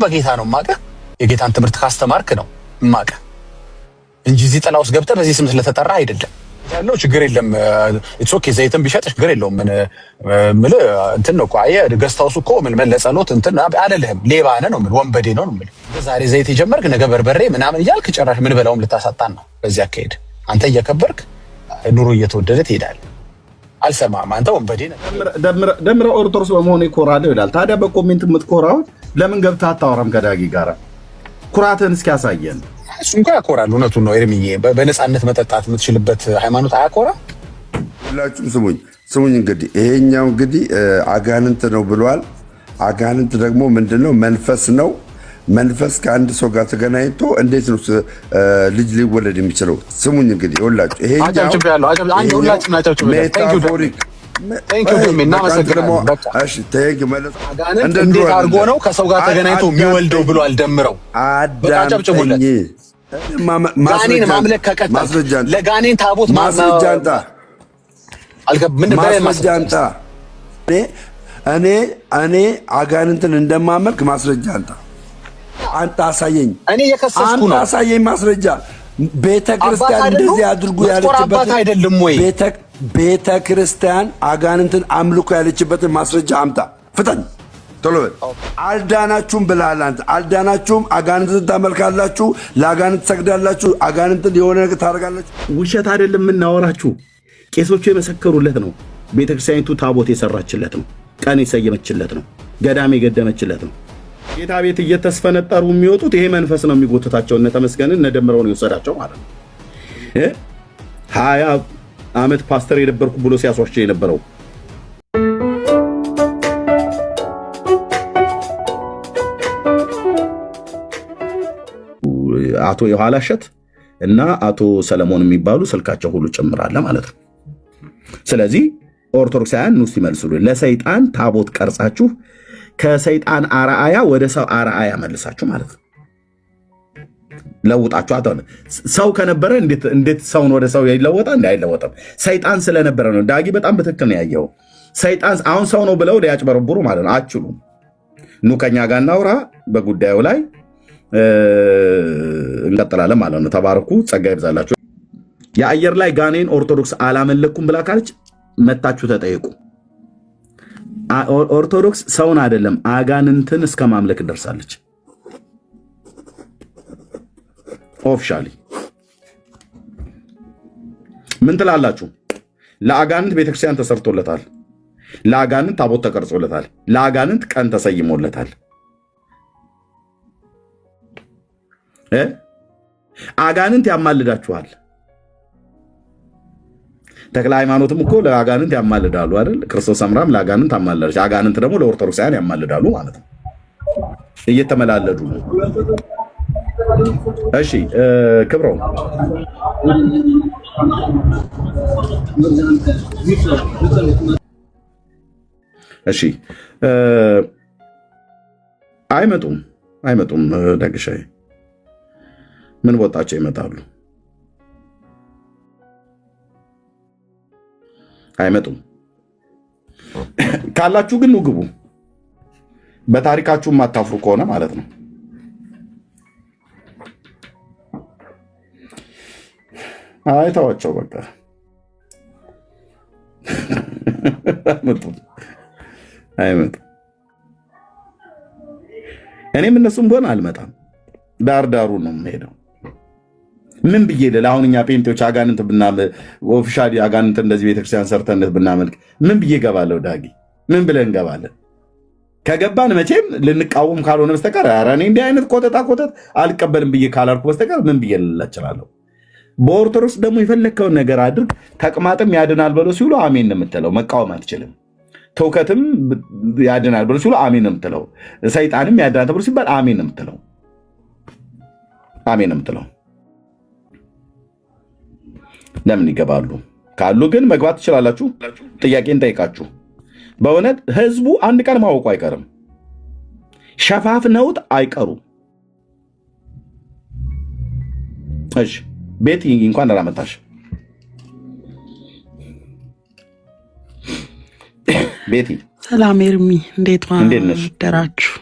በጌታ ነው ማቀ የጌታን ትምህርት ካስተማርክ ነው ማቀ እንጂ እዚህ ጥላ ውስጥ ገብተህ በዚህ ስም ስለተጠራ አይደለም ያለው ችግር የለም ኢትስ ኦኬ ዘይትም ቢሸጥ ችግር የለውም ምን ምለ እንትን ነው ቆየ ገስታውስ እኮ ምን መለጸሎት እንትን አይደለም ሌባ ነው ምን ወንበዴ ነው ምን ዛሬ ዘይት የጀመርክ ነገ በርበሬ ምናምን ይያልክ ጭራሽ ምን በላውም ልታሳጣን ነው በዚህ አካሄድ አንተ እየከበርክ ኑሮ እየተወደደ ትሄዳለህ አልሰማም አንተ ወንበዴ ነህ ደምረ ኦርቶዶክስ በመሆኑ ይኮራል ይላል ታዲያ በኮሜንት የምትኮራው ለምን ገብተህ አታወራም ከዳጊ ጋር ኩራትን እስኪ ያሳየን እሱ እንኳን ያኮራል እውነቱን ነው ኤርሚዬ በነፃነት መጠጣት የምትችልበት ሃይማኖት አያኮራ ሁላችሁም ስሙኝ እንግዲህ ይሄኛው እንግዲህ አጋንንት ነው ብሏል አጋንንት ደግሞ ምንድነው መንፈስ ነው መንፈስ ከአንድ ሰው ጋር ተገናኝቶ እንዴት ነው ልጅ ሊወለድ የሚችለው ስሙኝ እንግዲህ ሁላችሁ ይሄኛው ሜታፎሪክ ቴንኪው ዱሜና መሰግናለሁ በቃ እሺ ቴንኪው ማለት አጋንንት እንዴት አድርጎ ነው ከሰው ጋር ተገናኝቶ የሚወልደው ብሏል ደምረው በቃጨብጭቡለት ጋኔን ማምለክ ከቀጠል ለጋኔን ታቦት ማስረጃንታ ማስረጃንታ እኔ አጋንንትን እንደማመልክ ማስረጃንታ አንተ አሳየኝ እኔ የከሰስኩ ነው አሳየኝ ማስረጃ ቤተክርስቲያን እንደዚህ አድርጉ ያለችበት አይደለም ወይ ቤተክርስቲያን አጋንንትን አምልኮ ያለችበትን ማስረጃ አምጣ ፍጠን ቶሎ በል አልዳናችሁም ብለሃል አንተ አልዳናችሁም አጋንንትን ታመልካላችሁ ለአጋንንት ትሰግዳላችሁ አጋንንትን የሆነ ነገር ታደርጋላችሁ ውሸት አይደለም የምናወራችሁ ቄሶቹ የመሰከሩለት ነው ቤተክርስቲያኒቱ ታቦት የሰራችለት ነው ቀን የሰየመችለት ነው ገዳም የገደመችለት ነው ጌታ ቤት እየተስፈነጠሩ የሚወጡት ይሄ መንፈስ ነው የሚጎትታቸው እነ ተመስገንን እነ ደምረውን ይወሰዳቸው ማለት ነው 20 ዓመት ፓስተር የነበርኩ ብሎ ሲያስዋቸው የነበረው አቶ የኋላሸት እና አቶ ሰለሞን የሚባሉ ስልካቸው ሁሉ ጨምራለ ማለት ነው ስለዚህ ኦርቶዶክሳውያን ንስ ይመልሱሉ ለሰይጣን ታቦት ቀርጻችሁ ከሰይጣን አራአያ ወደ ሰው አራአያ መልሳችሁ ማለት ነው ለውጣችሁ አጣነ ሰው ከነበረ እንዴት ሰውን ወደ ሰው ይለወጣል አይለወጣም ሰይጣን ስለነበረ ነው ዳጊ በጣም በትክክል ነው ያየው ሰይጣን አሁን ሰው ነው ብለው ሊያጭበረብሩ ማለት ነው አችሉም ኑከኛ ጋር እናውራ በጉዳዩ ላይ እንቀጥላለን ማለት ነው ተባረኩ ጸጋ ይብዛላችሁ የአየር ላይ ጋኔን ኦርቶዶክስ አላመለኩም ብላ ካለች መታችሁ ተጠይቁ ኦርቶዶክስ ሰውን አይደለም አጋንንትን እስከ ማምለክ ደርሳለች ኦፊሻሊ ምን ትላላችሁ ለአጋንንት ቤተክርስቲያን ተሰርቶለታል ለአጋንንት ታቦት ተቀርጾለታል ለአጋንንት ቀን ተሰይሞለታል አጋንንት ያማልዳችኋል ተክለ ሃይማኖትም እኮ ለአጋንንት ያማልዳሉ አይደል ክርስቶስ ሰምራም ለአጋንንት አማልዳለች አጋንንት ደግሞ ለኦርቶዶክሳውያን ያማልዳሉ ማለት ነው እየተመላለዱ ነው እሺ ክብረው እሺ አይመጡም ደግሻይ ምን ወጣቸው ይመጣሉ አይመጡም ካላችሁ ግን ግቡ በታሪካችሁ ማታፍሩ ከሆነ ማለት ነው አይታዋቸው በቃ አይመጡም እኔም እነሱም ሆነ አልመጣም ዳርዳሩ ነው የምሄደው ምን ብዬ ለአሁን እኛ ጴንጤዎች አጋንንት ኦፊሻሊ አጋንንት እንደዚህ ቤተክርስቲያን ሰርተነት ብናመልክ ምን ብዬ ገባለሁ ዳጊ ምን ብለን እንገባለን ከገባን መቼም ልንቃወም ካልሆነ በስተቀር ኧረ እኔ እንዲህ አይነት ኮተት አልቀበልም ብዬ ካላልኩ በስተቀር ምን ብዬ ልላችላለሁ በኦርቶዶክስ ደግሞ የፈለከውን ነገር አድርግ ተቅማጥም ያድናል ብሎ ሲሉ አሜን ነው የምትለው መቃወም አትችልም ተውከትም ያድናል ብሎ ሲሉ አሜን ነው የምትለው ሰይጣንም ያድናል ብሎ ሲባል አሜን ነው የምትለው አሜን ነው የምትለው ለምን ይገባሉ ካሉ ግን መግባት ትችላላችሁ ጥያቄን ጠይቃችሁ በእውነት ህዝቡ አንድ ቀን ማወቁ አይቀርም ሸፋፍነውት አይቀሩ እሺ ቤት እንኳን አላመጣሽ ቤቲ ሰላም ኤርሚ እንዴት ዋደራችሁ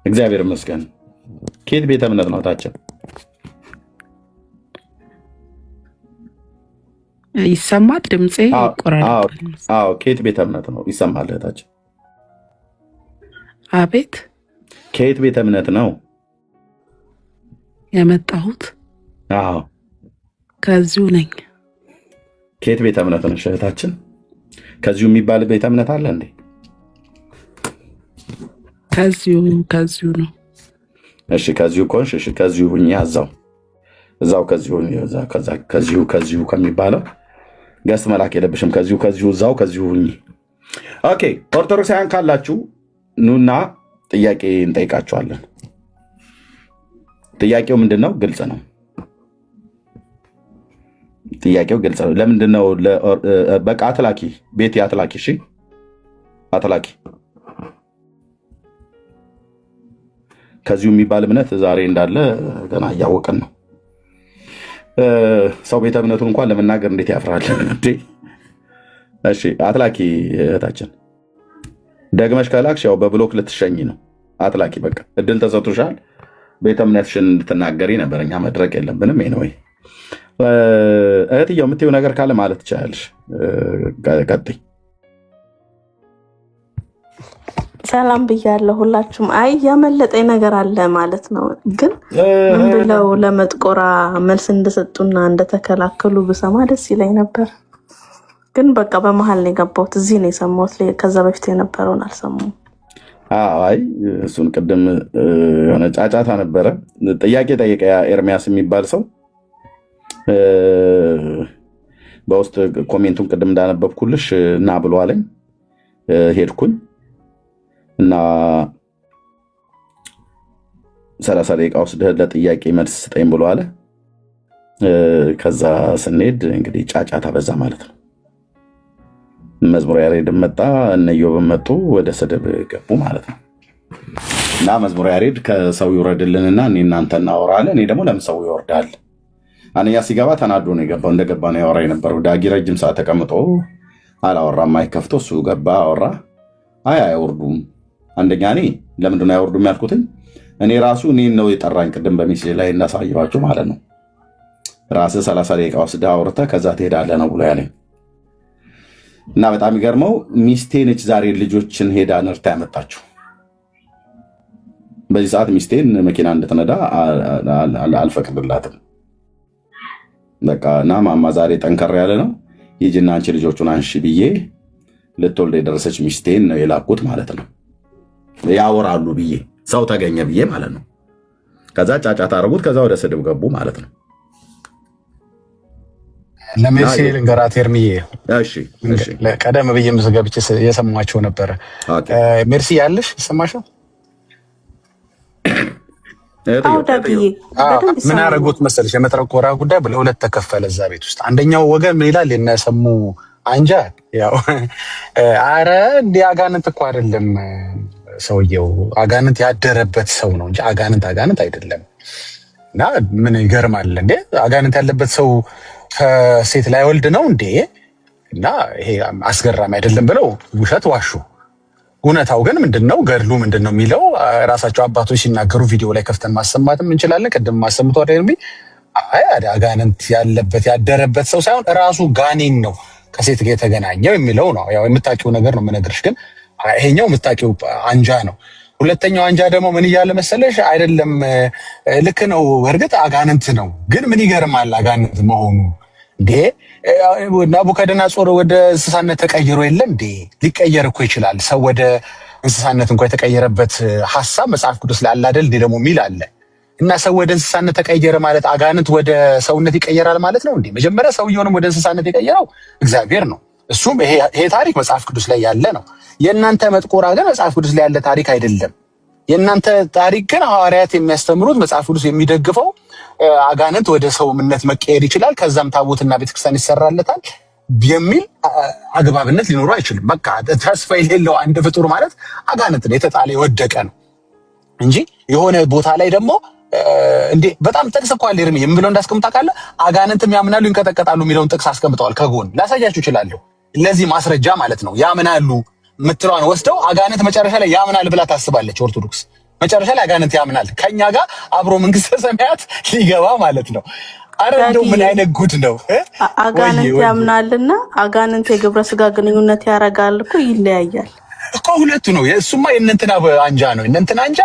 እግዚአብሔር ይመስገን። ከየት ቤተ እምነት ነው ታችን? ይሰማል ድምፄ? ይቆራረጣል። አዎ ከየት ቤተ እምነት ነው? ይሰማል እህታችን? አቤት። ከየት ቤተ እምነት ነው የመጣሁት? አዎ ከዚሁ ነኝ። ከየት ቤተ እምነት ነሽ እህታችን? ከዚሁ የሚባል ቤተ እምነት አለ እንዴ? ከዚሁ ነው። እሺ ከዚሁ ኮንሽ፣ እሺ ከዚሁ ሁኚ። እዛው ከዚሁ ከሚባለው ገስት መላክ የለብሽም። ከዚሁ ሁኚ። ኦኬ ኦርቶዶክሳውያን ካላችሁ ኑና ጥያቄ እንጠይቃችኋለን። ጥያቄው ምንድን ነው? ግልጽ ነው። ጥያቄው ግልጽ ነው። ለምንድን ነው በቃ አትላኪ ቤት አትላኪ። እሺ አትላኪ። ከዚሁ የሚባል እምነት ዛሬ እንዳለ ገና እያወቅን ነው። ሰው ቤተ እምነቱን እንኳን ለመናገር እንዴት ያፍራል እንዴ! እሺ አትላኪ እህታችን። ደግመሽ ከላክሽ ያው በብሎክ ልትሸኝ ነው። አትላኪ። በቃ እድል ተሰጥቶሻል። ቤተ እምነትሽን እንድትናገሪ ነበር። እኛ መድረቅ የለብንም። ኤኒዌይ እህትየው የምትይው ነገር ካለ ማለት ትችላለሽ። ቀጥይ። ሰላም ብያለሁ ሁላችሁም። አይ ያመለጠኝ ነገር አለ ማለት ነው። ግን ምን ብለው ለመጥቆራ መልስ እንደሰጡና እንደተከላከሉ ብሰማ ደስ ይለኝ ነበር። ግን በቃ በመሀል ነው የገባሁት። እዚህ ነው የሰማሁት። ከዛ በፊት የነበረውን አልሰማሁም። አይ እሱን ቅድም የሆነ ጫጫታ ነበረ። ጥያቄ ጠየቀ ኤርሚያስ የሚባል ሰው በውስጥ ኮሜንቱን ቅድም እንዳነበብኩልሽ እና ብሎ አለኝ። ሄድኩኝ እና 30 ደቂቃ ወስደህ ለጥያቄ መልስ ስጠኝ ብሎ አለ። ከዛ ስንሄድ እንግዲህ ጫጫታ በዛ ማለት ነው። መዝሙር ያሬድ መጣ፣ እነ ኢዮብ መጡ፣ ወደ ስድብ ገቡ ማለት ነው። እና መዝሙር ያሬድ ከሰው ይውረድልንና እኔ እናንተ እናወራለን። እኔ ደግሞ ለምን ሰው ይወርዳል? አንኛ ሲገባ ተናዶ ነው የገባው። እንደገባ ነው ያወራ የነበረው። ዳጊ ረጅም ሰዓት ተቀምጦ አላወራም። ማይከፍቶ እሱ ገባ አወራ። አይ አይወርዱም። አንደኛ እኔ ለምንድን ነው አይወርዱም ያልኩትኝ? እኔ ራሱ እኔን ነው የጠራኝ። ቅድም በሚስል ላይ እናሳየኋችሁ ማለት ነው። ራስህ 30 ደቂቃ ወስደህ አውርተህ ከዛ ትሄዳለህ ነው ብሎ ያለኝ። እና በጣም የሚገርመው ሚስቴ ነች ዛሬ ልጆችን ሄዳ ነርታ ያመጣችው። በዚህ ሰዓት ሚስቴን መኪና እንድትነዳ አልፈቅድላትም። በቃ እና ማማ ዛሬ ጠንከር ያለ ነው፣ ሂጂና አንቺ ልጆቹን አንሺ ብዬ ልትወልድ የደረሰች ሚስቴን ነው የላኩት ማለት ነው። ያወራሉ ብዬ ሰው ተገኘ ብዬ ማለት ነው። ከዛ ጫጫታ አደረጉት። ከዛ ወደ ስድብ ገቡ ማለት ነው። ለሜርሲ ልንገራት ኤርሚዬ። እሺ ቀደም ብዬ ገብቼ የሰማቸው ነበረ። ሜርሲ ያለሽ ይሰማሽው? ምን ያደረጉት መሰለሽ? የመጥቆራ ጉዳይ ለሁለት ተከፈለ እዛ ቤት ውስጥ። አንደኛው ወገን ምን ይላል? የነሰሙ አንጃ ያው አረ እንደ አጋንንት እኮ አይደለም ሰውየው፣ አጋንንት ያደረበት ሰው ነው እንጂ አጋንንት አይደለም። እና ምን ይገርማል እንዴ? አጋንንት ያለበት ሰው ከሴት ላይ ወልድ ነው እንዴ? እና ይሄ አስገራሚ አይደለም ብለው ውሸት ዋሹ። እውነታው ግን ምንድነው? ገድሉ ምንድነው የሚለው ራሳቸው አባቶች ሲናገሩ ቪዲዮ ላይ ከፍተን ማሰማትም እንችላለን። ቅድም ማሰምቶ አይደል? አይ አጋንንት ያለበት ያደረበት ሰው ሳይሆን ራሱ ጋኔን ነው ከሴት ጋር የተገናኘው የሚለው ነው። ያው የምታውቂው ነገር ነው የምነግርሽ። ግን ይሄኛው የምታውቂው አንጃ ነው። ሁለተኛው አንጃ ደግሞ ምን እያለ መሰለሽ? አይደለም ልክ ነው፣ እርግጥ አጋንንት ነው። ግን ምን ይገርማል አጋንንት መሆኑ እንዴ? ናቡከደነፆር ወደ እንስሳነት ተቀይሮ የለም እንዴ? ሊቀየር እኮ ይችላል። ሰው ወደ እንስሳነት እንኳን የተቀየረበት ሐሳብ መጽሐፍ ቅዱስ ላይ አለ አይደል? ደግሞ ሚል አለ እና ሰው ወደ እንስሳነት ተቀየረ ማለት አጋንንት ወደ ሰውነት ይቀየራል ማለት ነው እንዴ? መጀመሪያ ሰውየውንም ወደ እንስሳነት የቀየረው እግዚአብሔር ነው። እሱም ይሄ ታሪክ መጽሐፍ ቅዱስ ላይ ያለ ነው። የእናንተ መጥቆራ ግን መጽሐፍ ቅዱስ ላይ ያለ ታሪክ አይደለም። የእናንተ ታሪክ ግን ሐዋርያት የሚያስተምሩት መጽሐፍ ቅዱስ የሚደግፈው አጋንንት ወደ ሰውነት መቀየር ይችላል፣ ከዛም ታቦትና ቤተክርስቲያን ይሰራለታል የሚል አግባብነት ሊኖረው አይችልም። በቃ ተስፋ የሌለው አንድ ፍጡር ማለት አጋንንት ነው፣ የተጣለ የወደቀ ነው እንጂ የሆነ ቦታ ላይ ደግሞ እንዴ በጣም ጥቅስ እኮ አለ ኤርሚ የምብለው እንዳስቀምጣ ካለ አጋንንትም ያምናሉ ይንቀጠቀጣሉ የሚለውን ጥቅስ አስቀምጠዋል። ከጎን ላሳያችሁ እችላለሁ። ለዚህ ማስረጃ ማለት ነው። ያምናሉ ምትለዋን ወስደው አጋንንት መጨረሻ ላይ ያምናል ብላ ታስባለች ኦርቶዶክስ። መጨረሻ ላይ አጋንንት ያምናል ከኛ ጋር አብሮ መንግስተ ሰማያት ሊገባ ማለት ነው። አረ እንደው ምን አይነት ጉድ ነው! አጋንንት ያምናልና አጋንንት የግብረ ስጋ ግንኙነት ያረጋል እኮ ይለያያል እኮ ሁለቱ ነው። የእሱማ የእነንትና አንጃ ነው። የእነንትና አንጃ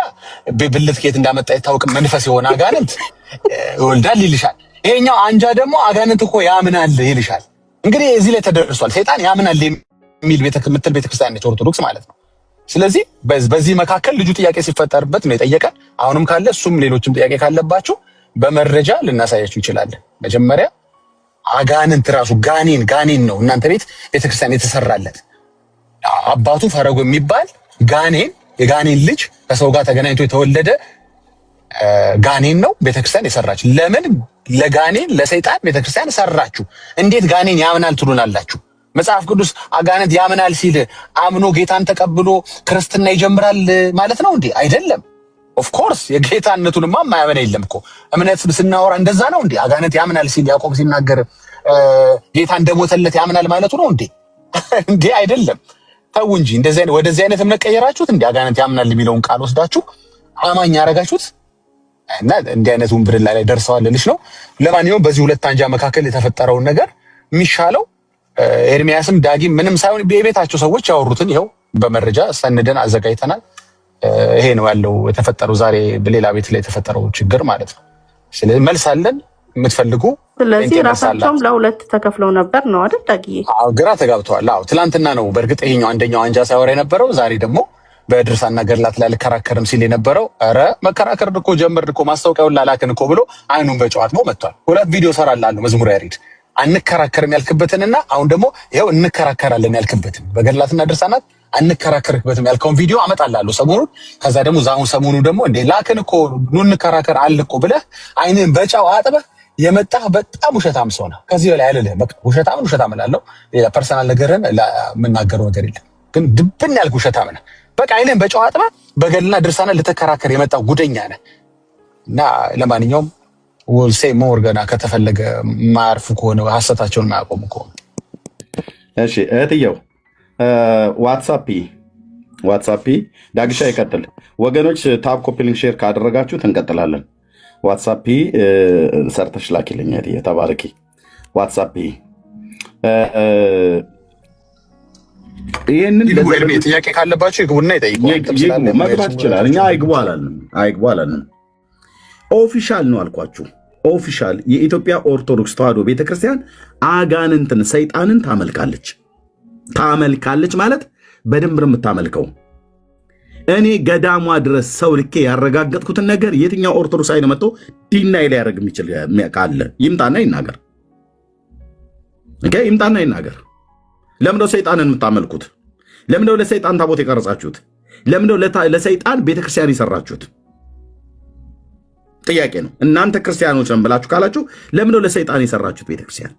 ብልት ከየት እንዳመጣ አይታወቅም። መንፈስ የሆነ አጋንንት ይወልዳል ይልሻል። ይሄኛው አንጃ ደግሞ አጋንንት እኮ ያምናል ይልሻል። እንግዲህ እዚህ ላይ ተደርሷል። ሰይጣን ያምናል የሚል ቤተክርስቲያን ነች ኦርቶዶክስ ማለት ነው። ስለዚህ በዚህ መካከል ልጁ ጥያቄ ሲፈጠርበት ነው የጠየቀን። አሁንም ካለ እሱም ሌሎችም ጥያቄ ካለባችሁ በመረጃ ልናሳያችሁ እንችላለን። መጀመሪያ አጋንንት ራሱ ጋኔን ነው እናንተ ቤት ቤተክርስቲያን የተሰራለት አባቱ ፈረጎ የሚባል የጋኔን ልጅ ከሰው ጋር ተገናኝቶ የተወለደ ጋኔን ነው ቤተክርስቲያን የሰራች። ለምን ለጋኔን ለሰይጣን ቤተክርስቲያን ሰራችሁ? እንዴት ጋኔን ያምናል ትሉናላችሁ? መጽሐፍ ቅዱስ አጋንንት ያምናል ሲል አምኖ ጌታን ተቀብሎ ክርስትና ይጀምራል ማለት ነው እንዴ? አይደለም። ኦፍ ኮርስ የጌታነቱንማ ማያመን የለም እኮ። እምነት ስናወራ እንደዛ ነው እንዴ? አጋንንት ያምናል ሲል ያዕቆብ ሲናገር ጌታ እንደሞተለት ያምናል ማለቱ ነው እንዴ? እንዴ አይደለም። ተው እንጂ ወደዚህ አይነት እምነት ቀየራችሁት እንዴ? አጋንንት ያምናል የሚለውን ቃል ወስዳችሁ አማኝ ያረጋችሁት እና እንዲህ አይነት ውንብድና ላይ ደርሰዋል ልልሽ ነው። ለማንኛውም በዚህ ሁለት አንጃ መካከል የተፈጠረውን ነገር የሚሻለው ኤርሚያስም ዳጊም ምንም ሳይሆን የቤታቸው ሰዎች ያወሩትን ይኸው በመረጃ ሰንደን አዘጋጅተናል። ይሄ ነው ያለው የተፈጠረው ዛሬ በሌላ ቤት ላይ የተፈጠረው ችግር ማለት ነው። ስለዚህ መልስ አለን የምትፈልጉ። ስለዚህ ራሳቸውም ለሁለት ተከፍለው ነበር ነው አይደል ዳጊዬ? አዎ ግራ ተጋብተዋል። አዎ ትላንትና ነው በእርግጥ ይሄኛው አንደኛው አንጃ ሳይወራ የነበረው። ዛሬ ደግሞ በድርሳና ገድላት ላይ ልከራከርም ሲል የነበረው ኧረ መከራከር እኮ ጀመርን እኮ ማስታወቂያውን ላላክን እኮ ብሎ አይኑን በጨዋት መጥቷል። ሁለት ቪዲዮ ሰራላለሁ መዝሙር ያሬድ አንከራከርም ያልክበትንና አሁን ደግሞ ይሄው እንከራከራለን ያልክበትን በገድላትና ድርሳናት አንከራከርበትም ያልከውን ቪዲዮ አመጣላለሁ ሰሞኑን። ከዛ ደግሞ ዛሁን ሰሞኑ ደግሞ እንዴ ላክን እኮ ኑ እንከራከር አለ እኮ ብለህ አይንን በጫው አጥበህ የመጣህ በጣም ውሸታም ሰው ነህ። ከዚህ በላይ አይደለም። በቃ ውሸታም እላለሁ። ሌላ ፐርሰናል ነገርን የምናገረው ነገር የለም። ግን ድብን ያልክ ውሸታም ነህ። በቃ አይንን በጫው አጥበህ በገድልና ድርሳናት ልተከራከር የመጣው ጉደኛ ነህ። እና ለማንኛውም ወልሴ ሞር ገና ከተፈለገ ማያርፉ ከሆነ ሐሰታቸውን ማያቆሙ ከሆነ እሺ እህትየው ዋትሳፕ ዳግሻ ይቀጥል። ወገኖች ታብ ኮፒ ሊንክ ሼር ካደረጋችሁት እንቀጥላለን። ዋትሳፕ ሰርተሽ ላኪልኝ እህትዬ ተባረኪ። ዋትሳፕ ይሄንን ጥያቄ ካለባችሁ ይግቡና ይጠይቁ። መግባት ይችላል። እኛ አይግቡ አላልንም። ኦፊሻል ነው አልኳችሁ። ኦፊሻል የኢትዮጵያ ኦርቶዶክስ ተዋሕዶ ቤተክርስቲያን አጋንንትን ሰይጣንን ታመልካለች ማለት በደንብ ነው የምታመልከው። እኔ ገዳሟ ድረስ ሰው ልኬ ያረጋገጥኩትን ነገር የትኛው ኦርቶዶክስ አይነ መጥቶ ዲናይ ሊያደርግ የሚችል ካለ ይምጣና ይናገር። ይምጣና ይናገር። ለምንድነው ሰይጣንን የምታመልኩት? ለምንድነው ለሰይጣን ታቦት የቀረጻችሁት? ለምንድነው ለሰይጣን ቤተክርስቲያን የሰራችሁት? ጥያቄ ነው። እናንተ ክርስቲያኖች ነን ብላችሁ ካላችሁ ለምንድነው ለሰይጣን የሰራችሁት ቤተክርስቲያን?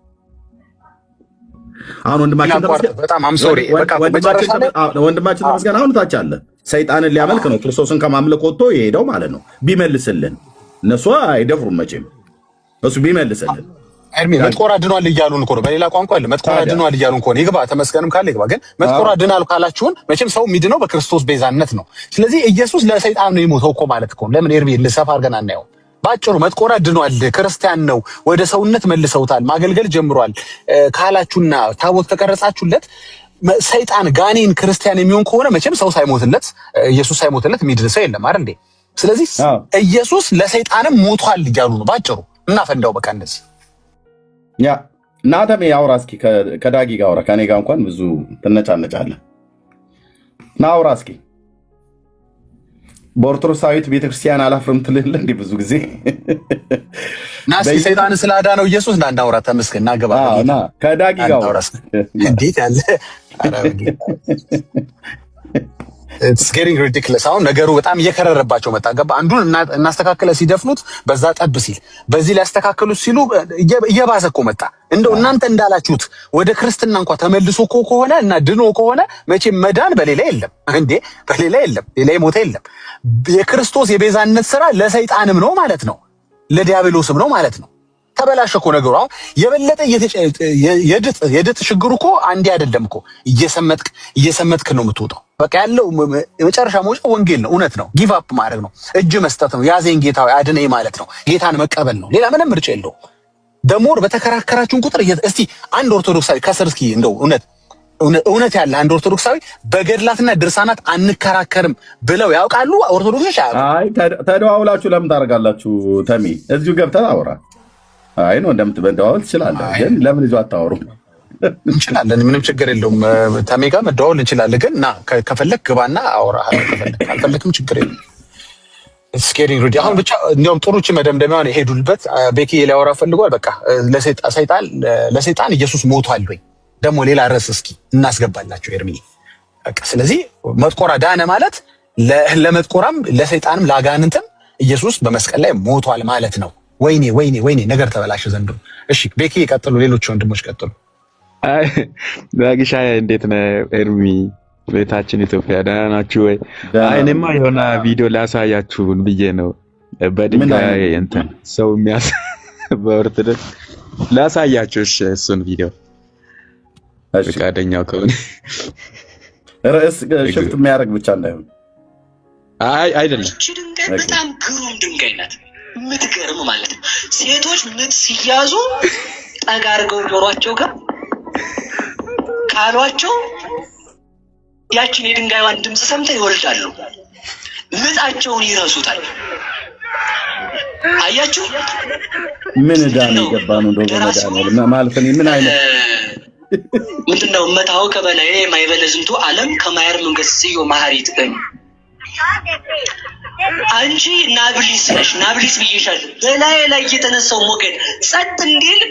አሁን ወንድማችን ተመስገን አሁን ታች አለ። ሰይጣንን ሊያመልክ ነው ክርስቶስን ከማምለክ ወጥቶ የሄደው ማለት ነው። ቢመልስልን እነሱ አይደፍሩም መቼም። እሱ ቢመልስልን መጥቆራ ድኗል እያሉን እኮ ነው። በሌላ ቋንቋ አለ መጥቆራ ድኗል እያሉን እኮ ነው። ይግባ ተመስገንም ካለ ይግባ። ግን መጥቆራ ድናል ካላችሁን መቼም ሰው የሚድነው በክርስቶስ ቤዛነት ነው። ስለዚህ ኢየሱስ ለሰይጣን ነው የሞተው እኮ ማለት እኮ ለምን ኤርሚ ልሰፋ አድርገን አናየው? ባጭሩ መጥቆራ ድኗል፣ ክርስቲያን ነው፣ ወደ ሰውነት መልሰውታል፣ ማገልገል ጀምሯል ካላችሁና ታቦት ከቀረጻችሁለት ሰይጣን ጋኔን ክርስቲያን የሚሆን ከሆነ መቼም ሰው ሳይሞትለት ኢየሱስ ሳይሞትለት የሚድን ሰው የለም አይደል እንዴ? ስለዚህ ኢየሱስ ለሰይጣንም ሞቷል እያሉ ነው ባጭሩ። እና ፈንዳው በቃ እንደዚህ ያ ናተሜ አውራ እስኪ ከዳጊ ጋር አውራ። ከኔ ጋር እንኳን ብዙ ትነጫነጫለህ። ና አውራ እስኪ። በኦርቶዶክሳዊት ቤተክርስቲያን አላፍርም ትልልህ እንዲህ ብዙ ጊዜ ና እስኪ ሰይጣን ስላዳነው ኢየሱስ ና እንዳውራ ተመስገን። ና ገባ ና ከዳጊ ጋር አውራ። እንዴት ያለ It's getting ridiculous። አሁን ነገሩ በጣም እየከረረባቸው መጣ። ገባ አንዱን እናስተካክለ ሲደፍኑት በዛ ጠብ ሲል በዚህ ሊያስተካክሉት ሲሉ እየባሰ እኮ መጣ። እንደው እናንተ እንዳላችሁት ወደ ክርስትና እንኳን ተመልሶ ከሆነ እና ድኖ ከሆነ መቼም መዳን በሌላ የለም እንዴ፣ በሌላ የለም፣ ሌላ ሞት የለም። የክርስቶስ የቤዛነት ስራ ለሰይጣንም ነው ማለት ነው፣ ለዲያብሎስም ነው ማለት ነው። ተበላሸ እኮ ነገሩ። አሁን የበለጠ የድጥ ችግሩ እኮ አንዴ አይደለም እኮ እየሰመጥክ ነው የምትወጣው። በቃ ያለው የመጨረሻ መውጫ ወንጌል ነው፣ እውነት ነው። ጊቭ አፕ ማድረግ ነው፣ እጅ መስጠት ነው፣ ያዘኝ ጌታ አድነኝ ማለት ነው። ጌታን መቀበል ነው። ሌላ ምንም ምርጫ የለውም። ደሞር በተከራከራችሁን ቁጥር እስቲ አንድ ኦርቶዶክሳዊ ከስር እስኪ እንደው እውነት ያለ አንድ ኦርቶዶክሳዊ በገድላትና ድርሳናት አንከራከርም ብለው ያውቃሉ? ኦርቶዶክሶች አይ ተደዋውላችሁ ለምን ታደርጋላችሁ? ተሚ እዚሁ ገብተህ አውራ። አይ ነው እንደምትበደዋውል ትችላለህ፣ ግን ለምን ይዞ አታወሩም? እንችላለን፣ ምንም ችግር የለውም። ተሚ ጋር መደዋወል እንችላለን፣ ግን ና ከፈለክ ግባና አውራ፣ ካልፈለክም ችግር የለም። ስኬሪንግ ሩዲ አሁን ብቻ እንዲያውም ጥሩች መደምደሚያውን ሄዱልበት። ቤኪ ሊያወራ ፈልጓል። በቃ ለሰይጣን ኢየሱስ ሞቷል ወይ ደግሞ ሌላ ርዕስ እስኪ እናስገባላችሁ ኤርሚ። በቃ ስለዚህ መጥቆራ ዳነ ማለት ለመጥቆራም ለሰይጣንም ለአጋንንትም ኢየሱስ በመስቀል ላይ ሞቷል ማለት ነው። ወይኔ ነገር ተበላሸ ዘንድሮ። እሺ ቤኪ ቀጥሉ፣ ሌሎች ወንድሞች ቀጥሉ። አይ ዳግሻ እንዴት ነህ ኤርሚ? ቤታችን ኢትዮጵያ ደህና ናችሁ ወይ? አይ እኔማ የሆነ ቪዲዮ ላሳያችሁ ብዬ ነው። በድንጋይ እንትን ሰው የሚያስ በኦርቶዶክስ ላሳያችሁ። እሺ እሱን ቪዲዮ ፈቃደኛው ከሆነ ርዕስ ሽፍት የሚያደርግ ብቻ እንዳይሆን። አይ አይደለም፣ እቺ ድንጋይ በጣም ግሩም ድንጋይ ናት። የምትገርም ማለት ነው። ሴቶች ምጥ ሲያዙ ጠጋ አድርገው ጆሯቸው ጋር ካሏቸው ያችን የድንጋይዋን ድምፅ ሰምተው ይወልዳሉ። ምጣቸውን ይረሱታል። አያችሁ ምን ዳን ይገባ ነው እንደው ማለት ነው። ምን አይነት ምንድነው መታው ከበላይ ማይበለዝንቱ ዓለም ከማየር መንገስዮ ማህሪት አንቺ ናብሊስ ነሽ። ናብሊስ ብዬሻል። በላይ ላይ የተነሳው ሞገድ ጸጥ እንዲል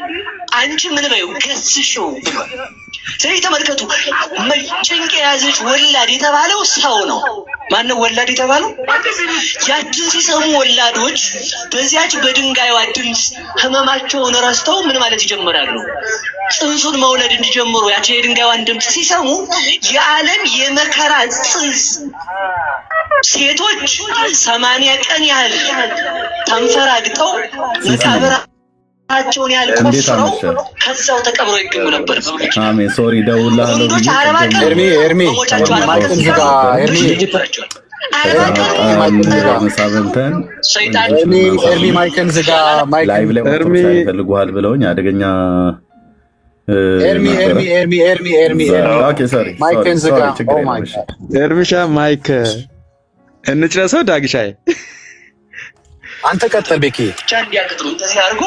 አንቺ ምን በይው ገስሽው ብሏል። ስለዚህ ተመልከቱ፣ ጭንቅ የያዘች ወላድ የተባለው ሰው ነው። ማነው ወላድ የተባለው? ያችን ሲሰሙ ወላዶች በዚያች በድንጋይዋ ድምፅ ህመማቸውን ረስተው ምን ማለት ይጀምራሉ? ጽንሱን መውለድ እንዲጀምሩ ያችን የድንጋይዋን ድምፅ ሲሰሙ የዓለም የመከራ ጽንስ ሴቶች 80 ቀን ያህል ተንፈራግጠው መቃብራቸውን ያህል ቆፍረው ከዛው ተቀብረው ይገኙ ነበር። አሜን። ሶሪ ደውላለሁ። ኤርሚ ማይክን ዝጋ። ላይቭ ላይ ፈልጓል ብለውኝ አደገኛ ኤርሚ ማይክን ዝጋ። ኤርሚሻ ማይክ እንጭረሰው። ዳግሻዬ አንተ ቀጥል። ቤኪ ብቻ እንዲያቀጥሉ እንደዚህ አድርጎ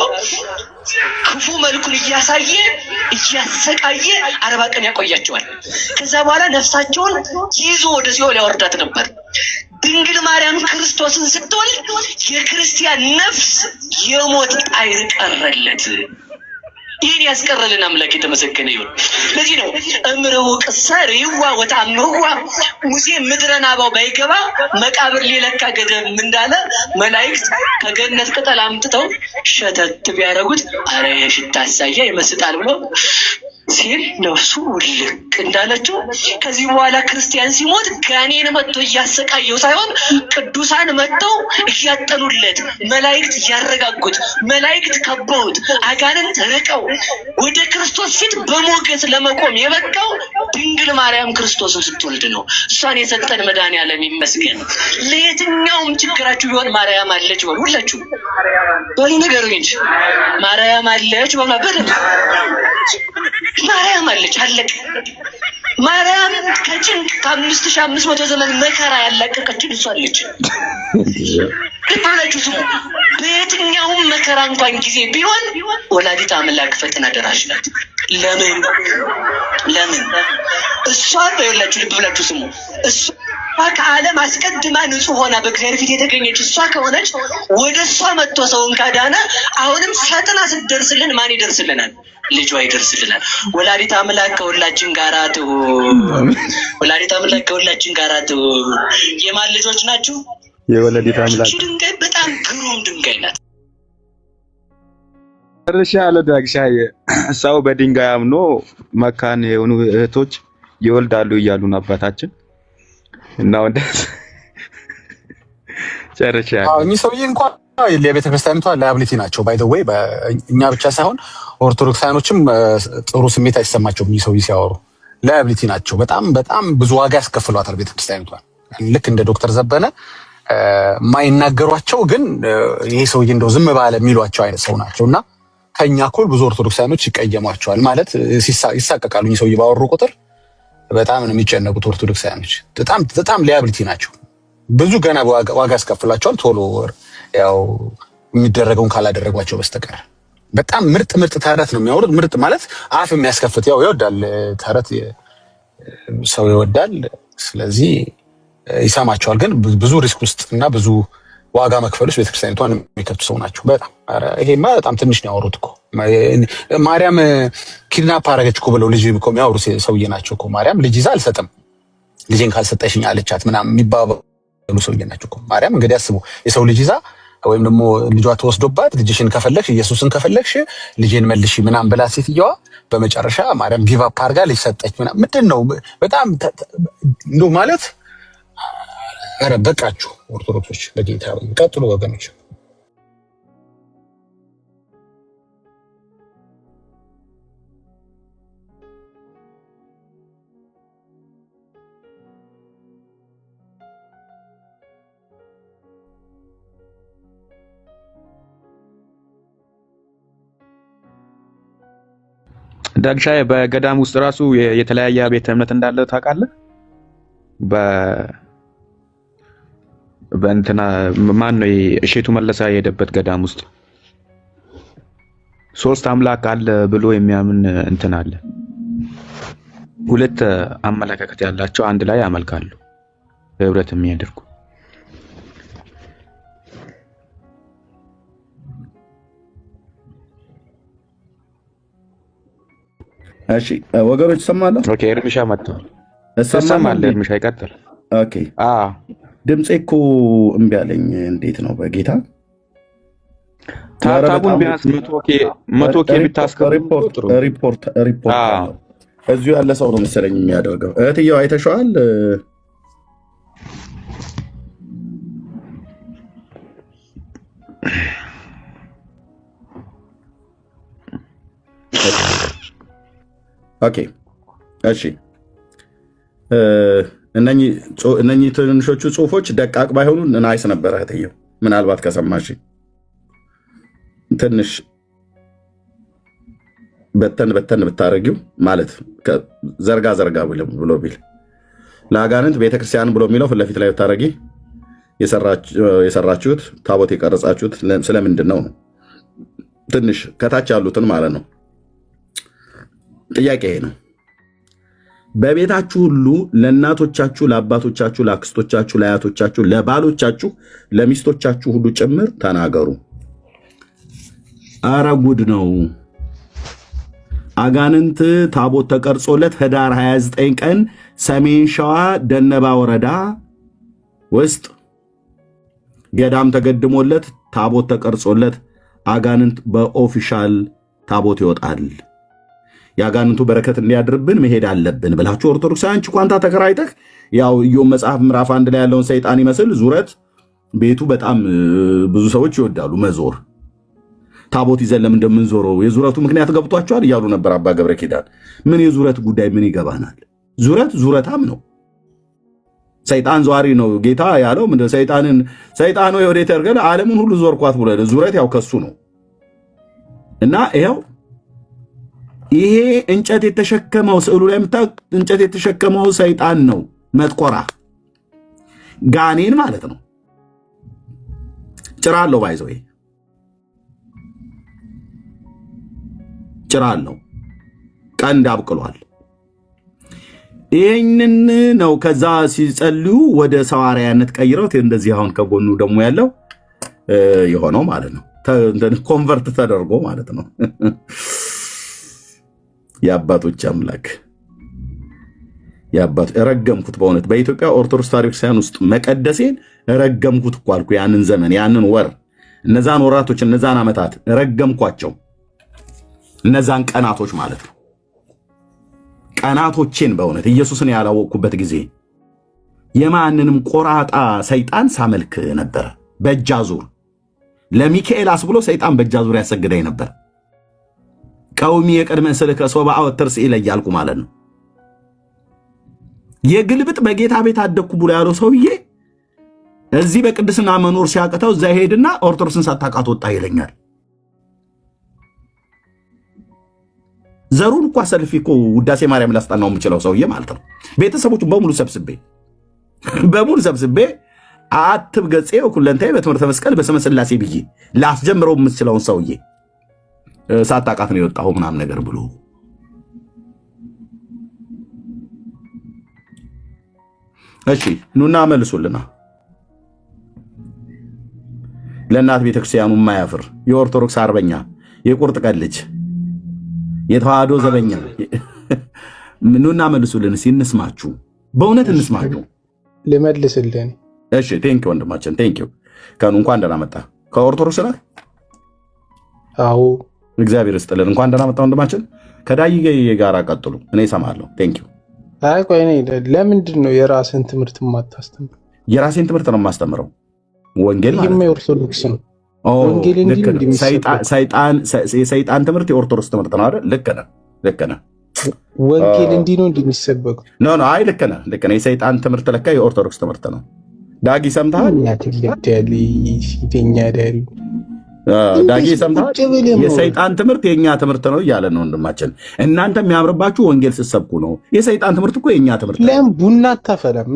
ክፉ መልኩን እያሳየ እያሰቃየ 40 ቀን ያቆያቸዋል። ከዛ በኋላ ነፍሳቸውን ይዞ ወደ ሲኦል ያወርዳት ነበር። ድንግል ማርያም ክርስቶስን ስትወልድ የክርስቲያን ነፍስ የሞት ጣይር ቀረለት። ይህን ያስቀረልን አምላክ የተመሰገነ ይሁን። ለዚህ ነው እምርው ቅሰር ይዋ ወታምዋ ሙሴ ምድረን አባው ባይገባ መቃብር ሊለካ ገደም እንዳለ መላእክት ከገነት ቅጠል አምጥተው ሸተት ቢያደርጉት አረ የሽታ አሳያ ይመስጣል ብሎ ሲል ነፍሱ ውልቅ እንዳለችው ከዚህ በኋላ ክርስቲያን ሲሞት ጋኔን መጥቶ እያሰቃየው ሳይሆን ቅዱሳን መጥተው እያጠኑለት፣ መላእክት እያረጋጉት፣ መላእክት ከበውት፣ አጋንንት ርቀው ወደ ክርስቶስ ፊት በሞገስ ለመቆም የበቃው ድንግል ማርያም ክርስቶስን ስትወልድ ነው። እሷን የሰጠን መድኃኒዓለም ይመስገን። ለየትኛውም ችግራችሁ ቢሆን ማርያም አለች በሉ። ሁላችሁ በሉ ንገሩኝ እንጂ ማርያም አለች በሉ። ማርያም አለች፣ አለቀ። ማርያም ከጭንቅ ከ5500 ዘመን መከራ ያላቀቀችን እሷ አለች። ልባላችሁ ስሙ። በየትኛውም መከራ እንኳን ጊዜ ቢሆን ወላዲተ አምላክ ፈጥና ደራሽ ናት። ለምን እሷ በየላችሁ ልብ ብላችሁ ስሙ። እሷ ከዓለም አስቀድማ ንጹህ ሆና በእግዚአብሔር ፊት የተገኘች እሷ ከሆነች ወደ እሷ መጥቶ ሰውን ካዳነ አሁንም ፈጥና ስትደርስልን ማን ይደርስልናል? ልጇ ይደርስልናል። ወላዲተ አምላክ ከሁላችን ጋር ትሁን። ወላዲተ አምላክ ከሁላችን ጋር ትሁን። የማን ልጆች ናችሁ? የወላዲተ አምላክ። ድንጋይ በጣም ግሩም ድንጋይ ናት። እርሻ ያለ ዳግሻዬ ሰው በድንጋይ አምኖ መካን የሆኑ እህቶች ይወልዳሉ እያሉን አባታችን እና ወደ ጨረሻ እኚህ ሰውዬ እንኳን የቤተ ክርስቲያኒቷ ላያብሊቲ ናቸው። ባይ ዘ ዌይ እኛ ብቻ ሳይሆን ኦርቶዶክሳውያኖችም ጥሩ ስሜት አይሰማቸውም ሰው ሲያወሩ። ላያብሊቲ ናቸው። በጣም በጣም ብዙ ዋጋ ያስከፍሏታል ቤተ ክርስቲያኒቷ። ልክ እንደ ዶክተር ዘበነ ማይናገሯቸው ግን ይሄ ሰውዬ እንደው ዝም ባለ የሚሏቸው አይነት ሰው ናቸውና ከኛ እኩል ብዙ ኦርቶዶክሳውያኖች ይቀየሟቸዋል። ማለት ይሳቀቃሉ። ይሄ ሰውዬ ባወሩ ቁጥር በጣም ነው የሚጨነቁት ኦርቶዶክሳውያኖች። በጣም ላያብሊቲ ናቸው። ብዙ ገና ዋጋ ያስከፍላቸዋል ቶሎ ያው የሚደረገውን ካላደረጓቸው በስተቀር። በጣም ምርጥ ተረት ነው የሚያወሩት። ምርጥ ማለት አፍ የሚያስከፍት ያው ይወዳል ተረት ሰው ይወዳል። ስለዚህ ይሰማቸዋል። ግን ብዙ ሪስክ ውስጥ እና ብዙ ዋጋ መክፈል ውስጥ ቤተክርስቲያኒቷን የሚከቱ ሰው ናቸው። በጣም ይሄማ በጣም ትንሽ ነው ያወሩት እኮ። ማርያም ኪድናፕ አደረገች እኮ ብለው ልጅ እኮ የሚያወሩ ሰውዬ ናቸው እኮ። ማርያም ልጅ ይዛ አልሰጥም ልጄን ካልሰጠሽኝ አለቻት ምናምን የሚባሉ ሰውዬ ናቸው እኮ። ማርያም እንግዲህ አስቡ፣ የሰው ልጅ ይዛ ወይም ደግሞ ልጇ ተወስዶባት ልጅሽን ከፈለግሽ ኢየሱስን ከፈለግሽ ልጄን መልሺ ምናምን ብላ ሴትየዋ በመጨረሻ ማርያም ጊቭ አፕ አድርጋ ልጅ ሰጠች ምናምን። ምንድን ነው በጣም እንደው ማለት ኧረ በቃችሁ ኦርቶዶክሶች፣ በጌታ ቀጥሉ ወገኖች። ዳግሻዬ በገዳም ውስጥ ራሱ የተለያየ ቤተ እምነት እንዳለ ታውቃለህ? በእንትና ማን ነው እሸቱ መለሳ የሄደበት ገዳም ውስጥ 3 አምላክ አለ ብሎ የሚያምን እንትን አለ። 2 አመለካከት ያላቸው አንድ ላይ ያመልካሉ፣ ህብረት የሚያደርጉ። እሺ ወገኖች ሰማለ። ኦኬ እርምሻ መጥቷል። ሰማለ እርምሻ ይቀጥል። ኦኬ ድምጼ እኮ እምቢ አለኝ። እንዴት ነው በጌታ ታታቡን ቢያንስ 100 ኬ ብታስከብሩ ሪፖርት እዚሁ ያለ ሰው ነው መሰለኝ የሚያደርገው። እህትየው አይተሽዋል? ኦኬ እሺ እነኚህ ትንሾቹ ጽሁፎች ደቃቅ ባይሆኑ ናይስ ነበረ። እህትየው ምናልባት ከሰማሽ ትንሽ በተን ብታረጊው ማለት ዘርጋ ብሎ ቢል ለአጋንንት ቤተክርስቲያን ብሎ የሚለው ፊት ለፊት ላይ ብታረጊ የሰራችሁት ታቦት የቀረጻችሁት ስለምንድን ነው? ትንሽ ከታች ያሉትን ማለት ነው። ጥያቄ ይሄ ነው። በቤታችሁ ሁሉ ለእናቶቻችሁ፣ ለአባቶቻችሁ፣ ለአክስቶቻችሁ፣ ለአያቶቻችሁ፣ ለባሎቻችሁ፣ ለሚስቶቻችሁ ሁሉ ጭምር ተናገሩ። አረ ጉድ ነው። አጋንንት ታቦት ተቀርጾለት ህዳር 29 ቀን ሰሜን ሸዋ ደነባ ወረዳ ውስጥ ገዳም ተገድሞለት ታቦት ተቀርጾለት አጋንንት በኦፊሻል ታቦት ይወጣል። የአጋንንቱ በረከት እንዲያድርብን መሄድ አለብን ብላችሁ ኦርቶዶክሳውያን ቋንታ ተከራይተህ ያው ኢዮብ መጽሐፍ ምዕራፍ 1 ላይ ያለውን ሰይጣን ይመስል ዙረት ቤቱ በጣም ብዙ ሰዎች ይወዳሉ መዞር። ታቦት ይዘን ለምን እንደምንዞረው የዙረቱ ምክንያት ገብቷቸዋል እያሉ ነበር አባ ገብረ ኪዳን። ምን የዙረት ጉዳይ ምን ይገባናል? ዙረታም ነው። ሰይጣን ዘዋሪ ነው። ጌታ ያለው ምንድነው? ሰይጣን ወይ ወዴት ያርገን ዓለምን ሁሉ ዞርኳት ብሎ ዙረት ያው ከሱ ነው። እና ይሄው ይሄ እንጨት የተሸከመው ስዕሉ ላይ የምታዩት እንጨት የተሸከመው ሰይጣን ነው። መጥቆራ ጋኔን ማለት ነው። ጭራ አለው ባይዘው ጭራ አለው። ቀንድ አብቅሏል። ይህንን ነው ከዛ ሲጸልዩ ወደ ሰዋርያነት ቀይረውት እንደዚህ አሁን ከጎኑ ደግሞ ያለው የሆነው ማለት ነው። ኮንቨርት ተደርጎ ማለት ነው። የአባቶች አምላክ ረገምኩት። በእውነት በኢትዮጵያ ኦርቶዶክስ ታሪክሳያን ውስጥ መቀደሴን ረገምኩት እኮ አልኩ። ያንን ዘመን፣ ያንን ወር፣ እነዛን ወራቶች፣ እነዛን ዓመታት ረገምኳቸው። እነዛን ቀናቶች ማለት ነው። ቀናቶቼን በእውነት ኢየሱስን ያላወቅኩበት ጊዜ የማንንም ቆራጣ ሰይጣን ሳመልክ ነበረ። በእጅ አዙር ለሚካኤል አስብሎ ሰይጣን በእጃ ዙሪያ ያሰግደኝ ነበር። ቀውሚ የቀድመ ስልከ ሶባአ ወተርስ ኢለ እያልኩ ማለት ነው። የግልብጥ በጌታ ቤት አደግኩ ብሎ ያለው ሰውዬ እዚህ በቅድስና መኖር ሲያቅተው እዛ ሄድና ኦርቶዶክስን ሳታውቃት ወጣ ይለኛል። ዘሩን እኮ አሰልፊ እኮ ውዳሴ ማርያም ላስጠናው የምችለው ሰውዬ ማለት ነው። ቤተሰቦቹን በሙሉ ሰብስቤ አትብ ገጼ ኩለንታይ በትምህርተ መስቀል በስመ ሥላሴ ብዬ ላስጀምረው የምችለውን ሰውዬ ሳታውቃት ነው የወጣው ምናምን ነገር ብሎ እሺ ኑና መልሱልና ለእናት ቤተክርስቲያኑ የማያፍር የኦርቶዶክስ አርበኛ የቁርጥ ቀን ልጅ የተዋህዶ ዘበኛ ኑና መልሱልን። ሲንስማችሁ በእውነት እንስማችሁ። ልመልስልን። እሺ ቴንኪው ወንድማችን ቴንኪው። ከኑ እንኳን ደህና መጣ። ከኦርቶዶክስ ነህ? አዎ እግዚአብሔር ይስጥልን። እንኳን ደህና መጣ ወንድማችን። ከዳይ ጋር ቀጥሉ፣ እኔ እሰማለሁ። ቴንኪው። አይ ቆይ ለምንድን ነው የራስን ትምህርት የማታስተምረው? የራሴን ትምህርት ነው የማስተምረው። ወንጌል ማለት ነው የኦርቶዶክስ ነው። ወንጌል የሰይጣን ትምህርት የኦርቶዶክስ ትምህርት ነው አይደል? ልክ ነህ። ወንጌል እንዲህ ነው እንደሚሰበከው? ኖ አይ ልክ ነህ። የሰይጣን ትምህርት ለካ የኦርቶዶክስ ትምህርት ነው። ዳጊ ሰምተሃል? ዳጊ ሰምተሃል? የሰይጣን ትምህርት የእኛ ትምህርት ነው እያለ ነው ወንድማችን። እናንተ የሚያምርባችሁ ወንጌል ስትሰብኩ ነው። የሰይጣን ትምህርት እኮ የእኛ ትምህርት ነው። ለምን ቡና አታፈላም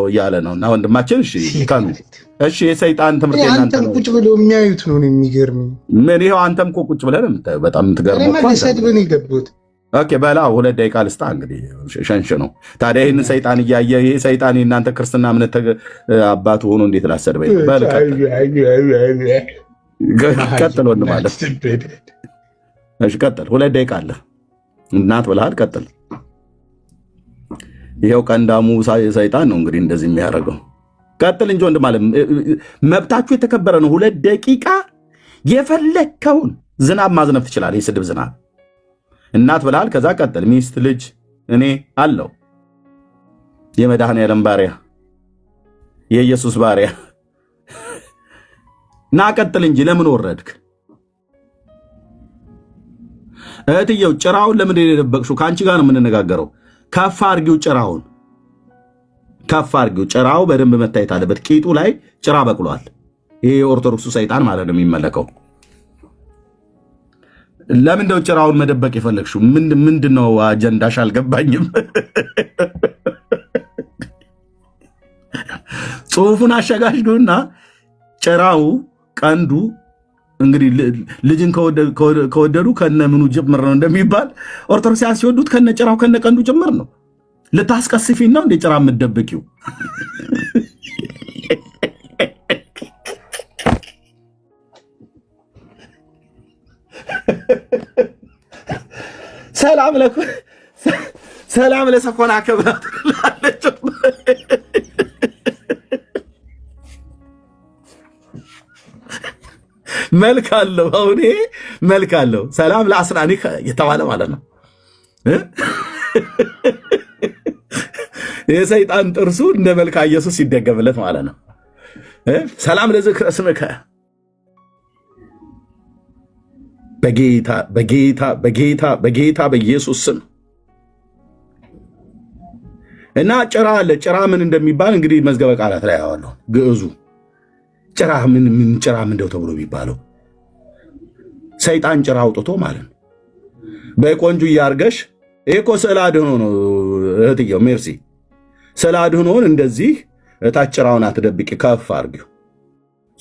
እያለ ነው። እና ወንድማችን እሺ የሰይጣን ትምህርት የእናንተ ነው። ቁጭ ብለው የሚያዩት ነው የሚገርመኝ። ምን ይኸው አንተም እኮ ቁጭ ብለህ ነው የምታየው። በጣም የምትገርመው ሰድበን የገቡት ኦኬ በላ 2 ደቂቃ ልስጣ እንግዲህ ሸንሽ ነው ታዲያ። ይህን ሰይጣን እያየ ይህ ሰይጣን የእናንተ ክርስትና እምነት አባቱ ሆኖ እንዴት ላሰድበኝ? በል ቀጥል ወንድ ማለት እሺ ቀጥል። 2 ደቂቃ አለ። እናት ብለሃል። ቀጥል። ይኸው ቀንዳሙ ሰይጣን ነው እንግዲህ እንደዚህ የሚያደርገው። ቀጥል እንጂ ወንድ ማለት መብታችሁ የተከበረ ነው። 2 ደቂቃ የፈለግከውን ዝናብ ማዝነብ ትችላለህ። የስድብ ዝናብ እናት ብለሃል። ከዛ ቀጥል። ሚስት፣ ልጅ፣ እኔ አለው የመድኃኔዓለም ባሪያ የኢየሱስ ባሪያ ና ቀጥል እንጂ ለምን ወረድክ? እህትየው ጭራውን ለምን የደበቅሽው? ከአንቺ ጋር ነው የምንነጋገረው። ከፍ አድርጊው፣ ጭራውን ከፍ አድርጊው። ጭራው በደንብ መታየት አለበት። ቂጡ ላይ ጭራ በቅሏል። ይሄ የኦርቶዶክሱ ሰይጣን ማለት ነው የሚመለከው። ለምን እንደው ጭራውን መደበቅ የፈለግሽው? ምንድነው አጀንዳሽ? አልገባኝም። ጽሁፉን አሸጋሽዱና ጭራው ቀንዱ እንግዲህ ልጅን ከወደዱ ከነ ምኑ ጭምር ነው እንደሚባል ኦርቶዶክሳውያን ሲወዱት ከነ ጭራው ከነ ቀንዱ ጭምር ነው። ልታስቀስፊና እንደ ጭራ የምትደብቂው? ሰላም ለሰኮና ክብራት ላለች መልክ አለው። አሁን ይሄ መልክ አለው። ሰላም ለአስናኒ የተባለ ማለት ነው። የሰይጣን ጥርሱ እንደ መልካ ኢየሱስ ሲደገምለት ማለት ነው። ሰላም ለዝክረ ስምከ በጌታ በኢየሱስ ስም እና ጭራ አለ። ጭራ ምን እንደሚባል እንግዲህ መዝገበ ቃላት ላይ ያዋለሁ። ግዕዙ ጭራ ምን ጭራ ምንደው ተብሎ የሚባለው ሰይጣን ጭራ አውጥቶ ማለት ነው። በቆንጆ እያርገሽ እኮ ስዕል አድህኖ ነው እህትየው ሜርሲ። ስዕል አድህኖን እንደዚህ እታች ጭራውን አትደብቂ፣ ከፍ አርጊው።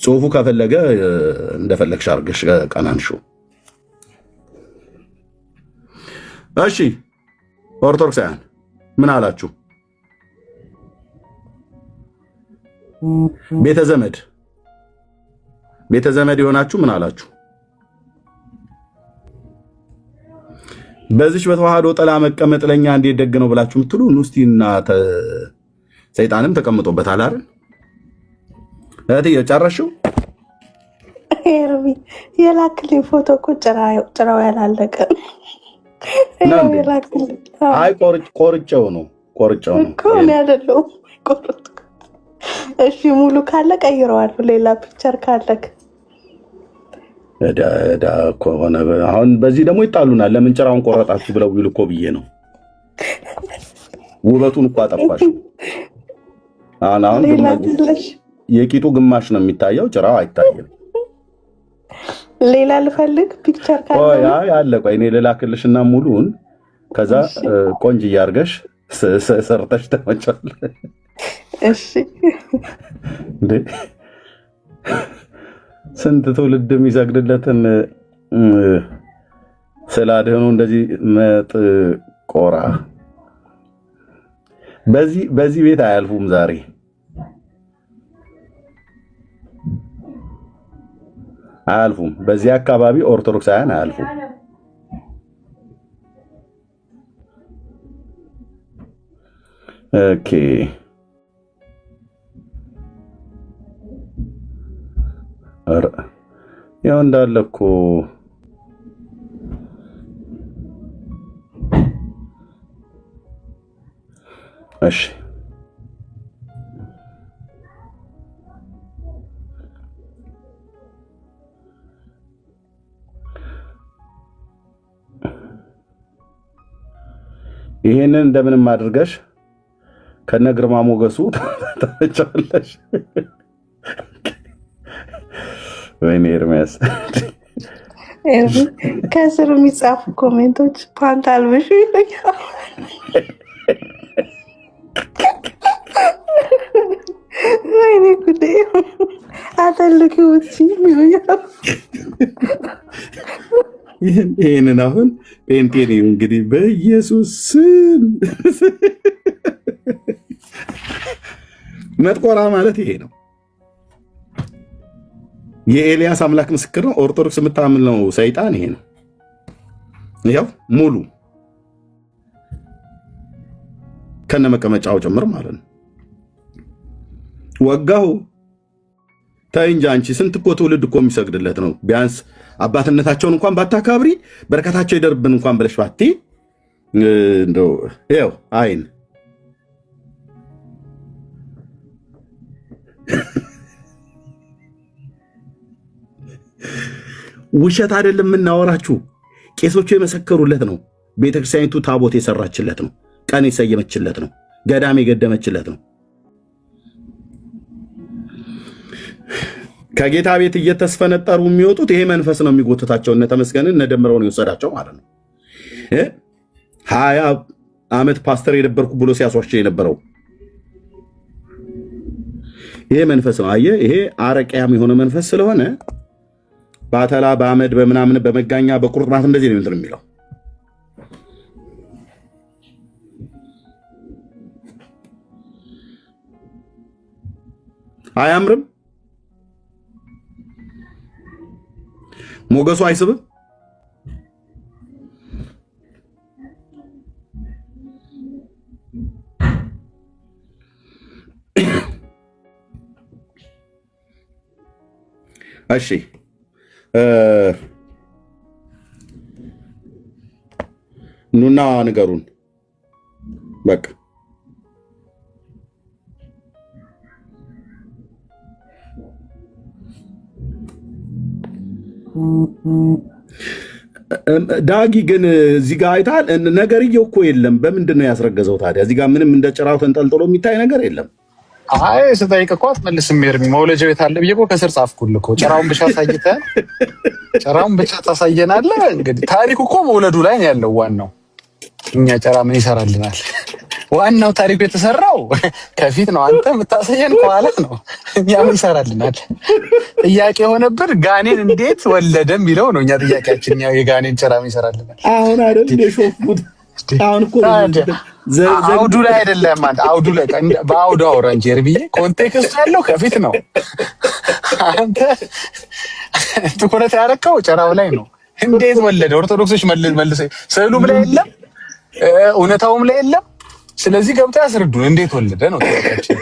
ጽሁፉ ከፈለገ እንደፈለግሽ አርገሽ ቀናንሹ። እሺ ኦርቶዶክሳውያን ምን አላችሁ? ቤተ ዘመድ የሆናችሁ ምን አላችሁ? በዚች በተዋህዶ ጥላ መቀመጥ ለኛ እንዴት ደግ ነው ብላችሁ የምትሉ ኑስቲና ሰይጣንም ተቀምጦበታል አይደል? እህትዬ ጨረሽው? የላክልኝ ፎቶ እኮ ጭራው ያላለቀ አይ ቆርጬው ነው እኮ ነው ያለው። እሺ ሙሉ ካለ ቀይረዋል። ሌላ ፒክቸር ካለክ ዕዳ ከሆነ አሁን በዚህ ደግሞ ይጣሉናል። ለምን ጭራውን ቆረጣችሁ ብለው ይሉ እኮ ብዬ ነው። ውበቱን እኮ አጠፋሽ። አሁን የቂጡ ግማሽ ነው የሚታየው፣ ጭራው አይታየም። ሌላ ልፈልግ ፒክቸር ካለ አለ። ቆይ እኔ ልላክልሽና ሙሉን ከዛ ቆንጅ እያርገሽ ሰርተሽ ተመጫለሽ። እሺ እንዴ ስንት ትውልድ የሚሰግድለትን ስላደኑ እንደዚህ መጥቆራ በዚህ ቤት አያልፉም። ዛሬ አያልፉም። በዚህ አካባቢ ኦርቶዶክሳውያን አያልፉም። ኦኬ ያው እንዳለ እኮ እሺ ይሄንን እንደምንም አድርገሽ ከነ ግርማ ሞገሱ ታቻለሽ። ወይኔ ኤርሚያስ ከስር የሚጻፉ ኮሜንቶች ፓንት አልብሹ ይለኛል። ወይኔ ጉዴ አተልክ ውጪ ይሆናል። ይሄንን አሁን ጴንጤን እንግዲህ በኢየሱስ ስም መጥቆራ ማለት ይሄ ነው። የኤልያስ አምላክ ምስክር ነው። ኦርቶዶክስ የምታምነው ሰይጣን ይሄ ነው። ያው ሙሉ ከነ መቀመጫው ጭምር ማለት ነው። ወጋሁ ታይ እንጂ አንቺ ስንት እኮ ትውልድ እኮ የሚሰግድለት ነው። ቢያንስ አባትነታቸውን እንኳን ባታካብሪ በረከታቸው ይደርብን እንኳን ብለሽ ባቲ እንደው ያው አይን ውሸት አይደለም የምናወራችሁ። ቄሶቹ የመሰከሩለት ነው። ቤተክርስቲያኒቱ ታቦት የሰራችለት ነው። ቀን የሰየመችለት ነው። ገዳም የገደመችለት ነው። ከጌታ ቤት እየተስፈነጠሩ የሚወጡት ይሄ መንፈስ ነው የሚጎትታቸው። እነ ተመስገንን እነ ደምረውን የወሰዳቸው ማለት ነው። 20 ዓመት ፓስተር የነበርኩ ብሎ ሲያስዋሽ የነበረው ይሄ መንፈስ ነው። አየህ፣ ይሄ አረቂያም የሆነ መንፈስ ስለሆነ በአተላ በአመድ በምናምን በመጋኛ በቁርጥማት እንደዚህ ነው እንትን የሚለው። አያምርም? ሞገሱ አይስብም? እሺ ኑና ንገሩን። በቃ ዳጊ ግን እዚህ ጋር አይታል። ነገርየው እኮ የለም። በምንድን ነው ያስረገዘው ታዲያ? እዚህ ጋር ምንም እንደ ጭራው ተንጠልጥሎ የሚታይ ነገር የለም። አይ ስጠይቅ እኮ አትመልስም። ኤርሚ መውለጃ ቤት አለ ብዬ እኮ ከስር ጻፍኩልህ እኮ። ጭራውን ብቻ አሳይተህ ጭራውን ብቻ ታሳየናለህ። እንግዲህ ታሪኩ እኮ መውለዱ ላይ ነው ያለው። ዋናው እኛ ጭራ ምን ይሰራልናል? ዋናው ታሪኩ የተሰራው ከፊት ነው። አንተ የምታሳየን ከኋላ ነው። እኛ ምን ይሰራልናል? ጥያቄ የሆነብን ጋኔን እንዴት ወለደ የሚለው ነው። እኛ ጥያቄያችን ያው የጋኔን ጭራ ምን ይሰራልናል? አሁን አይደል የሾፍኩት። አሁን እኮ አውዱ ላይ አይደለም። አውዱ ላይ በአውዱ አውራ እንጂ ኤርሚዬ፣ ኮንቴክስት ያለው ከፊት ነው። አንተ ትኩረት ያደረከው ጭራው ላይ ነው። እንዴት ወለደ? ኦርቶዶክሶች መልሰ ስዕሉም ላይ የለም፣ እውነታውም ላይ የለም። ስለዚህ ገብተው ያስረዱን እንዴት ወለደ ነው ጥያቄያችን።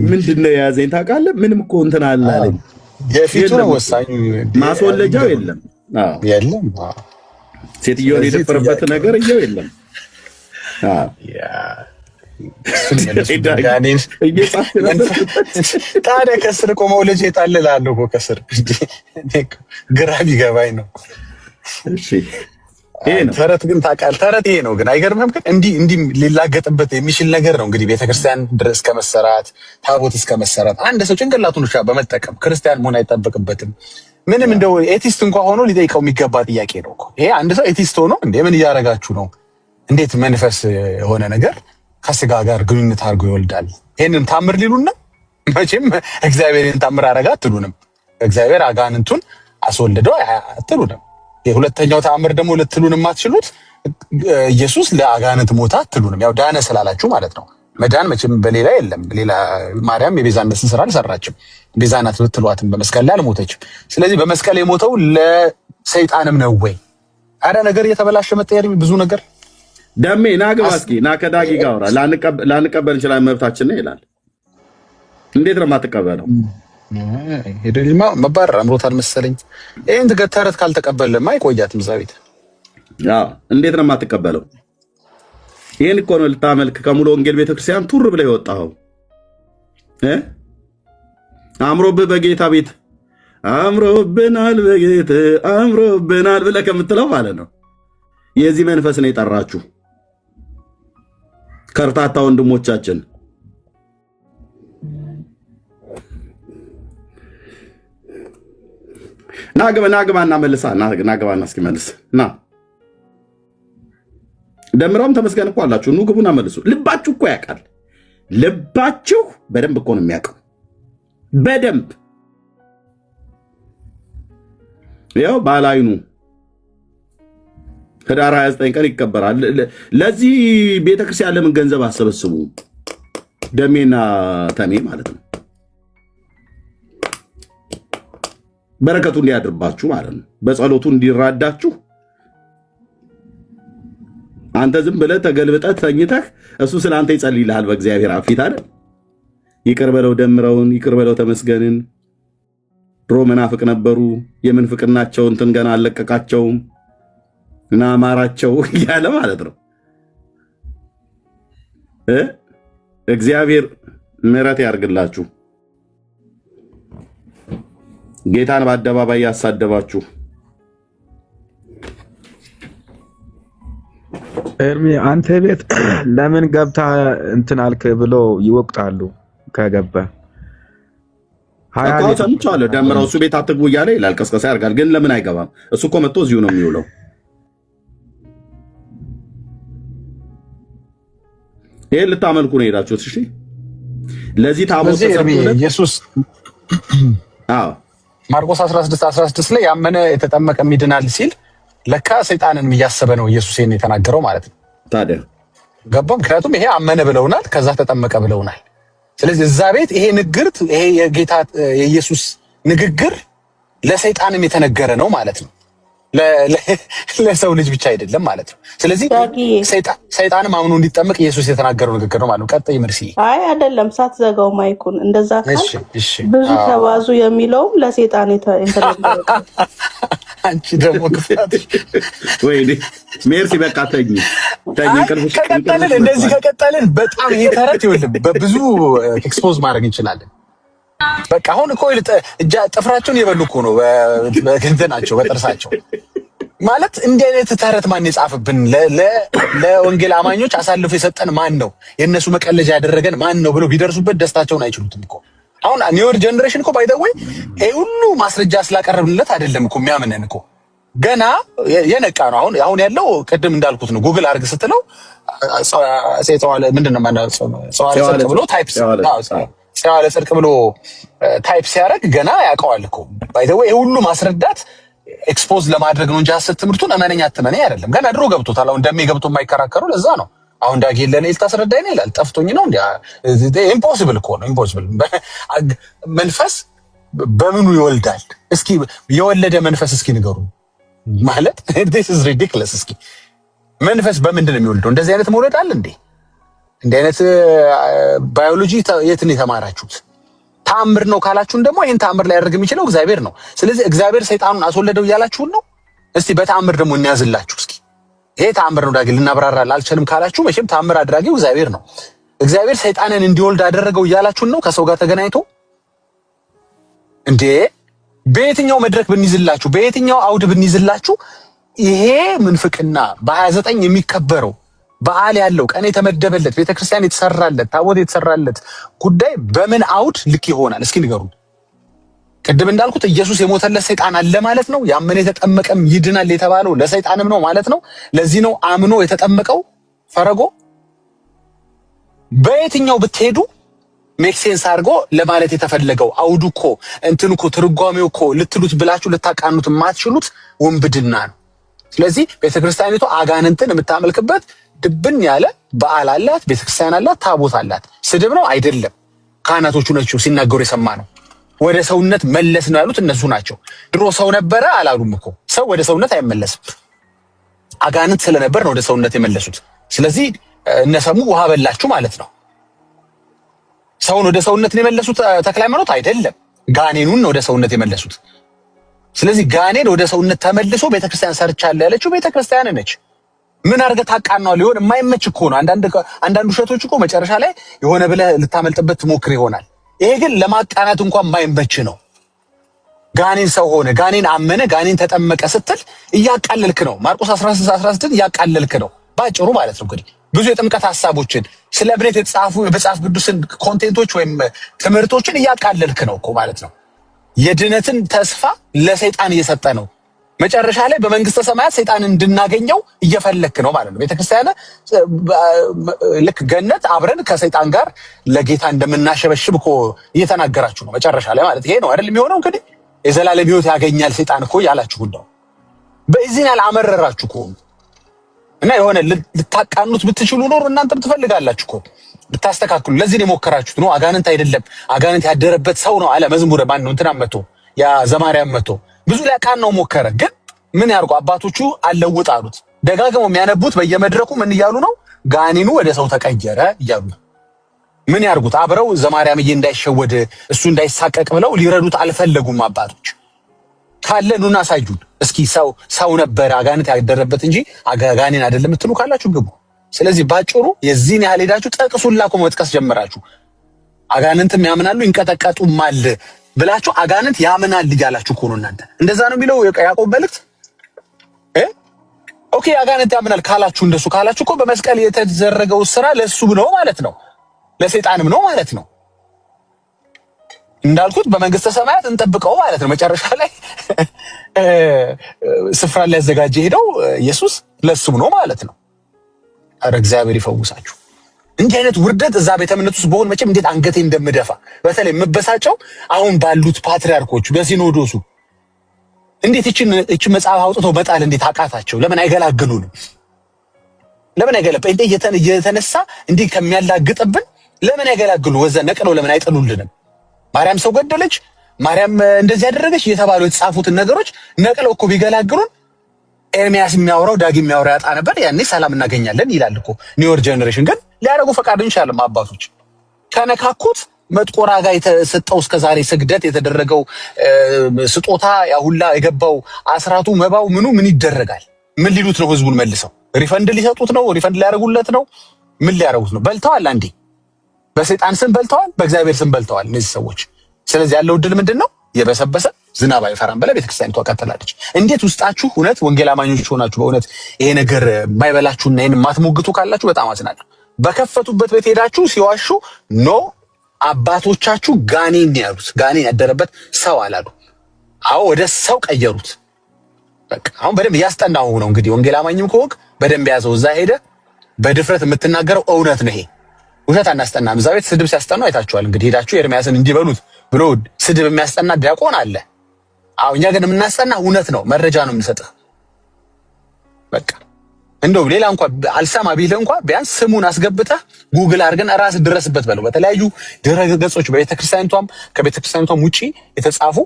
ምንድነው የያዘኝ ታውቃለህ? ምንም እኮ እንትን አላለኝ። የፊቱ ነው ወሳኙ። ማስወለጃው የለም የለም። ሴትዮን የደፈረበት ነገር እየው የለም። ታዲያ ከስር ቆመው ልጅ የጣልላለሁ እኮ ከስር ግራ ቢገባኝ ነው። ተረት ግን ታውቃለህ፣ ተረት ይሄ ነው። ግን አይገርምህም? ግን እንዲህ ሊላገጥበት የሚችል ነገር ነው እንግዲህ ቤተክርስቲያን ድረስ እስከ መሰራት፣ ታቦት እስከ መሰራት አንድ ሰው ጭንቅላቱን ብቻ በመጠቀም ክርስቲያን መሆን አይጠበቅበትም። ምንም እንደው ኤቲስት እንኳን ሆኖ ሊጠይቀው የሚገባ ጥያቄ ነው እኮ ይሄ። አንድ ሰው ኤቲስት ሆኖ እንዴ ምን እያደረጋችሁ ነው? እንዴት መንፈስ የሆነ ነገር ከስጋ ጋር ግንኙነት አድርጎ ይወልዳል? ይሄንን ታምር ሊሉና መቼም እግዚአብሔርን ታምር አረጋ አትሉንም። እግዚአብሔር አጋንንቱን አስወልደው አትሉንም። የሁለተኛው ተአምር ደግሞ ልትሉን የማትችሉት ኢየሱስ ለአጋንንት ሞታ አትሉንም። ያው ዳነ ስላላችሁ ማለት ነው። መዳን መቼም በሌላ የለም። ሌላ ማርያም የቤዛነትን ስራ አልሰራችም። ቤዛ ናት ብትሏትም በመስቀል ላይ አልሞተችም። ስለዚህ በመስቀል የሞተው ለሰይጣንም ነው ወይ? አረ ነገር እየተበላሸ መጠየር ብዙ ነገር ደሜ ናግባ እስኪ ና ከዳጊ ጋር አውራ። ላንቀበል እንችላለን መብታችን ነው ይላል። እንዴት ነው የማትቀበለው? ሄደልማ መባረር አምሮታል መሰለኝ። ይሄን ተረት ካልተቀበለማ አይቆያትም እዛ ቤት። እንዴት ነው የማትቀበለው? ይሄን እኮ ነው ልታመልክ ከሙሉ ወንጌል ቤተክርስቲያን ቱር ብለህ የወጣኸው። አምሮብህ በጌታ ቤት አምሮብናል፣ በጌታ አምሮብናል ብለህ ከምትለው ማለት ነው። የዚህ መንፈስ ነው የጠራችሁ ከርታታ ወንድሞቻችን። ናግባና መልሳ ናግባና እስኪ መልስ ና ደምራውም ተመስገን እኮ አላችሁ። ኑ ግቡና መልሱ። ልባችሁ እኮ ያውቃል። ልባችሁ በደንብ እኮ ነው የሚያውቀው። በደንብ ያው ባላይኑ ህዳር 29 ቀን ይከበራል። ለዚህ ቤተክርስቲያን ለምን ገንዘብ አሰበስቡ? ደሜና ተሜ ማለት ነው። በረከቱ እንዲያድርባችሁ ማለት ነው። በጸሎቱ እንዲራዳችሁ። አንተ ዝም ብለህ ተገልብጠህ ተኝተህ እሱ ስለ አንተ ይጸልይልሃል በእግዚአብሔር ፊት አይደል? ይቅር በለው ደምረውን፣ ይቅር በለው ተመስገንን። ድሮ መናፍቅ ነበሩ፣ የምንፍቅናቸው እንትን ገና አለቀቃቸውም እና አማራቸው እያለ ማለት ነው። እግዚአብሔር ምሕረት ያርግላችሁ። ጌታን በአደባባይ ያሳደባችሁ ኤርሚ አንተ ቤት ለምን ገብታ እንትን አልክ ብሎ ይወቅጣሉ። ከገባ አቋው ሰምቻለሁ። ደምረው እሱ ቤት አትግቡ እያለ ይላል፣ ቀስቀሳ ያርጋል። ግን ለምን አይገባም? እሱ እኮ መጥቶ እዚሁ ነው የሚውለው። ይሄን ልታመልኩ ነው ሄዳችሁት? እሺ ለዚህ ታቦት ኢየሱስ ማርቆስ 16 ላይ ያመነ የተጠመቀ ይድናል ሲል ለካ ሰይጣንን እያሰበ ነው ኢየሱስ ይሄን የተናገረው ማለት ነው። ታዲያ ገባም። ምክንያቱም ይሄ አመነ ብለውናል፣ ከዛ ተጠመቀ ብለውናል። ስለዚህ እዛ ቤት ይሄ ንግርት ይሄ የጌታ የኢየሱስ ንግግር ለሰይጣንም የተነገረ ነው ማለት ነው። ለሰው ልጅ ብቻ አይደለም ማለት ነው። ስለዚህ ሰይጣንም አምኖ እንዲጠመቅ ኢየሱስ የተናገረው ንግግር ነው ማለት ነው። ቀጥይ መርሲ። አይ አይደለም፣ ሳትዘጋው ማይኩን እንደዛ ካል ብዙ ተባዙ የሚለውም ለሰይጣን የተነገረ። አንቺ ደግሞ ክፋት ወይ ሜርሲ በቃ ተኝ። ከቀጠልን እንደዚህ ከቀጠልን በጣም ይሄ ተረት ይወልም በብዙ ኤክስፖዝ ማድረግ እንችላለን። በቃ አሁን እኮ ጥፍራቸውን የበሉ እኮ ነው በገንዘናቸው በጥርሳቸው ማለት። እንዲህ አይነት ተረት ማን የጻፈብን? ለወንጌል አማኞች አሳልፎ የሰጠን ማን ነው? የእነሱ መቀለጃ ያደረገን ማን ነው ብለው ቢደርሱበት ደስታቸውን አይችሉትም እኮ። አሁን ኒውር ጀነሬሽን እኮ ባይ ዘ ወይ ይሄ ሁሉ ማስረጃ ስላቀረብንለት አይደለም እኮ የሚያምነን እኮ ገና የነቃ ነው። አሁን ያለው ቅድም እንዳልኩት ነው። ጉግል አድርግ ስትለው ምንድን ነው ብሎ ታይፕ ሲያለ ጽድቅ ብሎ ታይፕ ሲያደርግ ገና ያውቀዋል እኮ ባይ ዘ ወይ ይሄ ሁሉ ማስረዳት ኤክስፖዝ ለማድረግ ነው እንጂ ሐሰት ትምህርቱን እመነኝ አትመነኝ አይደለም። ገና ድሮ ገብቶታል። አሁን ደሜ ገብቶ የማይከራከሩ ለዛ ነው። አሁን ዳጊ ለኔ ልታስረዳኝ ነው ይላል። ጠፍቶኝ ነው እንዴ? ኢምፖሲብል እኮ ነው። ኢምፖሲብል መንፈስ በምኑ ይወልዳል? እስኪ የወለደ መንፈስ እስኪ ንገሩ ማለት this is ridiculous። እስኪ መንፈስ በምንድን ነው የሚወልደው? እንደዚህ አይነት መውለድ አለ እንዴ? እንዲህ አይነት ባዮሎጂ የት ነው የተማራችሁት? ተአምር ነው ካላችሁን ደግሞ ይሄን ተአምር ላይ ያደርግ የሚችለው እግዚአብሔር ነው። ስለዚህ እግዚአብሔር ሰይጣኑን አስወለደው እያላችሁን ነው። እስቲ በተአምር ደግሞ እንያዝላችሁ እስኪ። ይሄ ተአምር ነው ዳጊ ልናብራራ አልቻልም ካላችሁ መቼም ተአምር አድራጊው እግዚአብሔር ነው። እግዚአብሔር ሰይጣንን እንዲወልድ አደረገው እያላችሁን ነው? ከሰው ጋር ተገናኝቶ እንዴ? በየትኛው መድረክ ብንይዝላችሁ፣ በየትኛው አውድ ብንይዝላችሁ ይሄ ምንፍቅና በ29 የሚከበረው በዓል ያለው ቀን የተመደበለት ቤተክርስቲያን የተሰራለት ታቦት የተሰራለት ጉዳይ በምን አውድ ልክ ይሆናል? እስኪ ንገሩን። ቅድም እንዳልኩት ኢየሱስ የሞተለት ሰይጣን አለ ማለት ነው። ያመነ የተጠመቀም ይድናል የተባለው ለሰይጣንም ነው ማለት ነው። ለዚህ ነው አምኖ የተጠመቀው ፈረጎ። በየትኛው ብትሄዱ ሜክሴንስ አድርጎ ለማለት የተፈለገው አውዱ እኮ እንትን እኮ ትርጓሜው እኮ ልትሉት ብላችሁ ልታቃኑት የማትችሉት ውንብድና ነው። ስለዚህ ቤተክርስቲያኒቱ አጋንንትን የምታመልክበት ድብን ያለ በዓል አላት፣ ቤተክርስቲያን አላት፣ ታቦት አላት። ስድብ ነው አይደለም። ካህናቶቹ ናቸው ሲናገሩ የሰማ ነው። ወደ ሰውነት መለስ ነው ያሉት እነሱ ናቸው። ድሮ ሰው ነበረ አላሉም እኮ። ሰው ወደ ሰውነት አይመለስም። አጋንንት ስለነበር ነው ወደ ሰውነት የመለሱት። ስለዚህ እነሰሙ ውሃ በላችሁ ማለት ነው። ሰውን ወደ ሰውነት ነው የመለሱት ተክለ ሃይማኖት አይደለም፣ ጋኔኑን ወደ ሰውነት የመለሱት። ስለዚህ ጋኔን ወደ ሰውነት ተመልሶ ቤተክርስቲያን ሰርቻለሁ ያለችው ቤተክርስቲያን ነች። ምን አድርገህ ታቃናው? ሊሆን የማይመች እኮ ነው። አንዳንድ ውሸቶች እኮ መጨረሻ ላይ የሆነ ብለህ ልታመልጥበት ትሞክር ይሆናል። ይሄ ግን ለማቃናት እንኳን የማይመች ነው። ጋኔን ሰው ሆነ፣ ጋኔን አመነ፣ ጋኔን ተጠመቀ ስትል እያቃለልክ ነው። ማርቆስ 16 እያቃለልክ ነው ባጭሩ ማለት ነው። እንግዲህ ብዙ የጥምቀት ሐሳቦችን ስለ እምነት የተጻፉ የመጽሐፍ ቅዱስን ኮንቴንቶች ወይም ትምህርቶችን እያቃለልክ ነው እኮ ማለት ነው። የድነትን ተስፋ ለሰይጣን እየሰጠ ነው። መጨረሻ ላይ በመንግስተ ሰማያት ሰይጣን እንድናገኘው እየፈለክ ነው ማለት ነው። ቤተክርስቲያን ልክ ገነት አብረን ከሰይጣን ጋር ለጌታ እንደምናሸበሽብ እኮ እየተናገራችሁ ነው መጨረሻ ላይ ማለት ይሄ ነው አይደል የሚሆነው። እንግዲህ የዘላለም ሕይወት ያገኛል ሰይጣን እኮ ያላችሁ ነው። በዚህ ያህል አመረራችሁ እኮ እና የሆነ ልታቃኑት ብትችሉ ኖር እናንተም ትፈልጋላችሁ እኮ ብታስተካክሉ። ለዚህ ነው የሞከራችሁት ነው። አጋንንት አይደለም አጋንንት ያደረበት ሰው ነው አለ መዝሙረ ማን ነው እንትና መጥቶ ያ ዘማርያም መጥቶ ብዙ ሊያቃናው ሞከረ። ግን ምን ያርጉ አባቶቹ አለውጥ አሉት። ደጋግመው የሚያነቡት በየመድረኩ ምን እያሉ ነው? ጋኔኑ ወደ ሰው ተቀየረ እያሉ ነው። ምን ያርጉት? አብረው ዘማርያምዬ እንዳይሸወድ እሱ እንዳይሳቀቅ ብለው ሊረዱት አልፈለጉም አባቶች። ካለ ኑና አሳዩን እስኪ ሰው ነበር አጋንንት ያደረበት እንጂ ጋኔን አይደለም እትሉ ካላችሁ ግቡ። ስለዚህ ባጭሩ የዚህን ያህል ሄዳችሁ ጠቅሱላ እኮ መጥቀስ ጀመራችሁ። አጋንንትም ያምናሉ ይንቀጠቀጡማል ብላችሁ አጋንንት ያምናል እያላችሁ እኮ ነው እናንተ። እንደዛ ነው የሚለው ያዕቆብ መልእክት። ኦኬ አጋንንት ያምናል ካላችሁ እንደሱ ካላችሁ እኮ በመስቀል የተደረገው ስራ ለሱ ነው ማለት ነው፣ ለሰይጣንም ነው ማለት ነው። እንዳልኩት በመንግስተ ሰማያት እንጠብቀው ማለት ነው። መጨረሻ ላይ ስፍራ ሊያዘጋጀ ሄደው ኢየሱስ ለሱም ነው ማለት ነው። ኧረ እግዚአብሔር ይፈውሳችሁ። እንዲህ አይነት ውርደት እዛ ቤተ እምነት ውስጥ በሆን መቼም እንዴት አንገቴ እንደምደፋ በተለይ የምበሳጨው አሁን ባሉት ፓትሪያርኮቹ በሲኖዶሱ እንዴት እቺ መጽሐፍ አውጥተው መጣል እንዴት አቃታቸው? ለምን አይገላግሉንም? ለምን ጴንጤ እየተነሳ እንዲህ ከሚያላግጥብን ለምን አይገላግሉ? ወዘ ነቅለው ለምን አይጥሉልንም? ማርያም ሰው ገደለች፣ ማርያም እንደዚህ ያደረገች እየተባሉ የተጻፉትን ነገሮች ነቅለው እኮ ቢገላግሉን ኤርሚያስ የሚያወራው ዳግም የሚያወራው ያጣ ነበር። ያኔ ሰላም እናገኛለን ይላል እኮ ኒውር ጀነሬሽን። ግን ሊያደርጉ ፈቃድ እንችላለን። አባቶች ከነካኩት መጥቆራ ጋር የተሰጠው እስከዛሬ ስግደት የተደረገው ስጦታ ያሁላ የገባው አስራቱ መባው ምን ይደረጋል? ምን ሊሉት ነው? ህዝቡን መልሰው ሪፈንድ ሊሰጡት ነው? ሪፈንድ ሊያደርጉለት ነው? ምን ሊያደርጉት ነው? በልተዋል። አንዴ በሰይጣን ስም በልተዋል፣ በእግዚአብሔር ስም በልተዋል እነዚህ ሰዎች። ስለዚህ ያለው ድል ምንድነው? የበሰበሰ ዝናብ አይፈራም ብላ ቤተክርስቲያኒቷ ቀጥላለች። እንዴት ውስጣችሁ እውነት ወንጌል አማኞች ሆናችሁ በእውነት ይሄ ነገር የማይበላችሁና ይሄን የማትሞግቱ ካላችሁ በጣም አዝናለሁ። በከፈቱበት ቤት ሄዳችሁ ሲዋሹ ኖ አባቶቻችሁ ጋኔን ያሉት ጋኔን ያደረበት ሰው አላሉ። አዎ ወደ ሰው ቀየሩት። በቃ አሁን በደንብ እያስጠናው ነው። እንግዲህ ወንጌል አማኝም ከሆንክ በደንብ ያዘው። እዛ ሄደ በድፍረት የምትናገረው እውነት ነው። ይሄ ውሸት አናስጠናም። እዛ ቤት ስድብ ሲያስጠኑ አይታችኋል። እንግዲህ ሄዳችሁ ኤርሚያስን እንዲበሉት ብሎ ስድብ የሚያስጠና ዲያቆን አለ። አዎ እኛ ግን የምናስጠና እውነት ነው፣ መረጃ ነው የምንሰጥህ። በቃ እንደው ሌላ እንኳን አልሰማ ቢልህ እንኳን ቢያንስ ስሙን አስገብተህ ጉግል አድርገን ራስህ ድረስበት በለው። በተለያዩ ድረ ገጾች በቤተክርስቲያኒቷም ከቤተክርስቲያኒቷም ውጪ የተጻፉ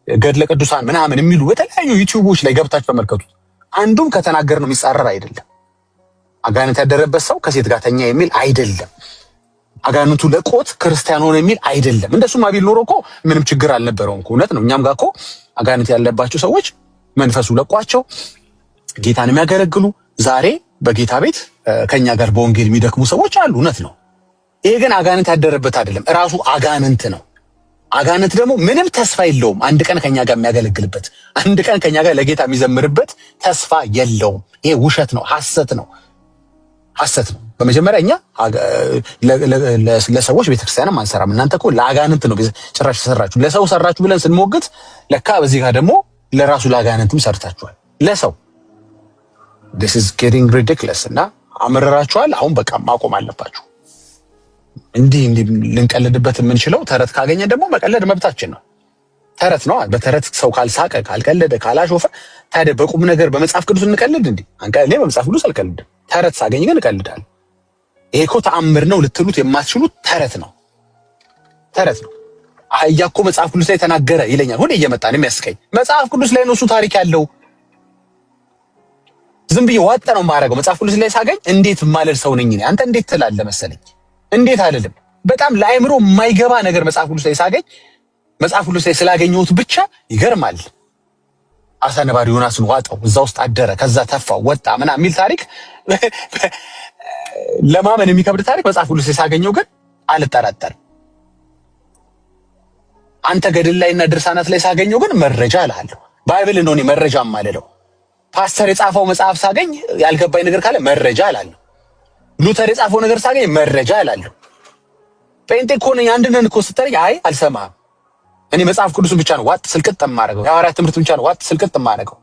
ገድለ ቅዱሳን ምናምን የሚሉ በተለያዩ ዩቲዩቦች ላይ ገብታችሁ ተመልከቱት። አንዱም ከተናገር ነው የሚጻረር አይደለም። አጋንንት ያደረበት ሰው ከሴት ጋር ተኛ የሚል አይደለም። አጋንንቱ ለቆት ክርስቲያን ሆነ የሚል አይደለም። እንደሱማ ቢል ኖሮ እኮ ምንም ችግር አልነበረውም እኮ። እውነት ነው። እኛም ጋር እኮ አጋንንት ያለባቸው ሰዎች መንፈሱ ለቋቸው ጌታን የሚያገለግሉ ዛሬ በጌታ ቤት ከኛ ጋር በወንጌል የሚደክሙ ሰዎች አሉ። እውነት ነው። ይሄ ግን አጋንንት ያደረበት አይደለም፣ እራሱ አጋንንት ነው። አጋንንት ደግሞ ምንም ተስፋ የለውም። አንድ ቀን ከኛ ጋር የሚያገለግልበት፣ አንድ ቀን ከኛ ጋር ለጌታ የሚዘምርበት ተስፋ የለውም። ይሄ ውሸት ነው፣ ሐሰት ነው፣ ሐሰት ነው። በመጀመሪያ እኛ ለሰዎች ቤተክርስቲያንም አንሰራም። እናንተ እኮ ለአጋንንት ነው ጭራሽ ሰራችሁ። ለሰው ሰራችሁ ብለን ስንሞግት ለካ በዚህ ጋር ደግሞ ለራሱ ለአጋንንትም ሰርታችኋል። ለሰው this is getting ridiculous እና አመረራችኋል። አሁን በቃ ማቆም አለባችሁ። እንዲህ ልንቀልድበት የምንችለው ተረት ካገኘ ደግሞ መቀለድ መብታችን ነው። ተረት ነው። በተረት ሰው ካልሳቀ፣ ካልቀለደ፣ ካላሾፈ ታዲያ በቁም ነገር በመጽሐፍ ቅዱስ እንቀልድ እንዴ? እኔ በመጽሐፍ ቅዱስ አልቀልድም። ተረት ሳገኝ ግን እቀልዳለሁ። ይሄ እኮ ተአምር ነው ልትሉት የማትችሉት ተረት ነው። ተረት ነው። አህያ እኮ መጽሐፍ ቅዱስ ላይ ተናገረ ይለኛል። ሁሌ እየመጣ ነው የሚያስቀኝ። መጽሐፍ ቅዱስ ላይ ነው እሱ ታሪክ ያለው። ዝም ብዬ ዋጣ ነው የማደርገው። መጽሐፍ ቅዱስ ላይ ሳገኝ እንዴት ማለል ሰው ነኝ እኔ። አንተ እንዴት ትላለህ መሰለኝ? እንዴት አልልም። በጣም ለአእምሮ የማይገባ ነገር መጽሐፍ ቅዱስ ላይ ሳገኝ፣ መጽሐፍ ቅዱስ ላይ ስላገኘሁት ብቻ ይገርማል። አሳ ነባሪ ዮናስን ዋጠው፣ እዛ ውስጥ አደረ፣ ከዛ ተፋው፣ ወጣ ምናምን የሚል ታሪክ ለማመን የሚከብድ ታሪክ መጽሐፍ ቅዱስ ላይ ሳገኘው ግን አልጠራጠርም። አንተ ገድል ላይና ድርሳናት ላይ ሳገኘው ግን መረጃ እልሃለሁ። ባይብል ነው እኔ መረጃ የማልለው። ፓስተር የጻፈው መጽሐፍ ሳገኝ ያልገባኝ ነገር ካለ መረጃ እላለሁ። ሉተር የጻፈው ነገር ሳገኝ መረጃ እላለሁ። ጴንጤ እኮ ነኝ አንድ ነን እኮ ስትለኝ አይ አልሰማህም። እኔ መጽሐፍ ቅዱስን ብቻ ነው ዋጥ ስልቅጥ የማደርገው። የሐዋርያት ትምህርት ብቻ ነው ዋጥ ስልቅጥ የማደርገው።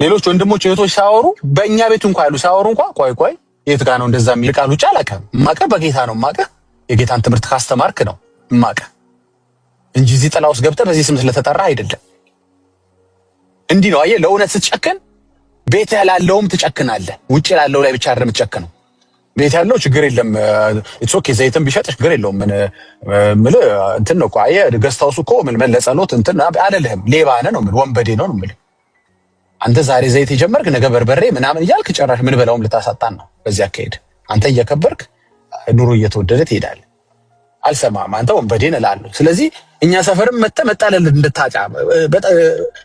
ሌሎች ወንድሞች እህቶች ሲያወሩ በእኛ ቤት እንኳን ያሉ ሲያወሩ እንኳን ቆይ የት ጋር ነው እንደዛ የሚል ቃል ውጭ አላውቅም። የማውቅህ በጌታ ነው የማውቅህ። የጌታን ትምህርት ካስተማርክ ነው የማውቅህ እንጂ እዚህ ጥላ ውስጥ ገብተህ በዚህ ስም ስለተጠራ አይደለም። እንዲህ ነው አየህ። ለእውነት ስትጨክን ቤት ላለውም ትጨክናለህ። ውጭ ላለው ላይ ብቻ አይደለም ትጨክነው። ቤት ያለው ችግር የለም ኢትስ ኦኬ። ዘይትም ቢሸጥ ችግር የለውም። ምን እንትን ነው እኮ አየህ። ገስታውስ እኮ ምን ለጸሎት እንትን አይደለም። ሌባ ነህ ነው ምን ወንበዴ ነው ነው ምን አንተ ዛሬ ዘይት የጀመርክ ነገ በርበሬ ምናምን እያልክ ጨራሽ ምን በላውም ልታሳጣን ነው። በዚህ አካሄድ አንተ እየከበርክ ኑሮ እየተወደደ ትሄዳለህ። አልሰማም አንተ ወንበዴ ነህ እላለሁ። ስለዚህ እኛ ሰፈርም መጣለል እንድታጫ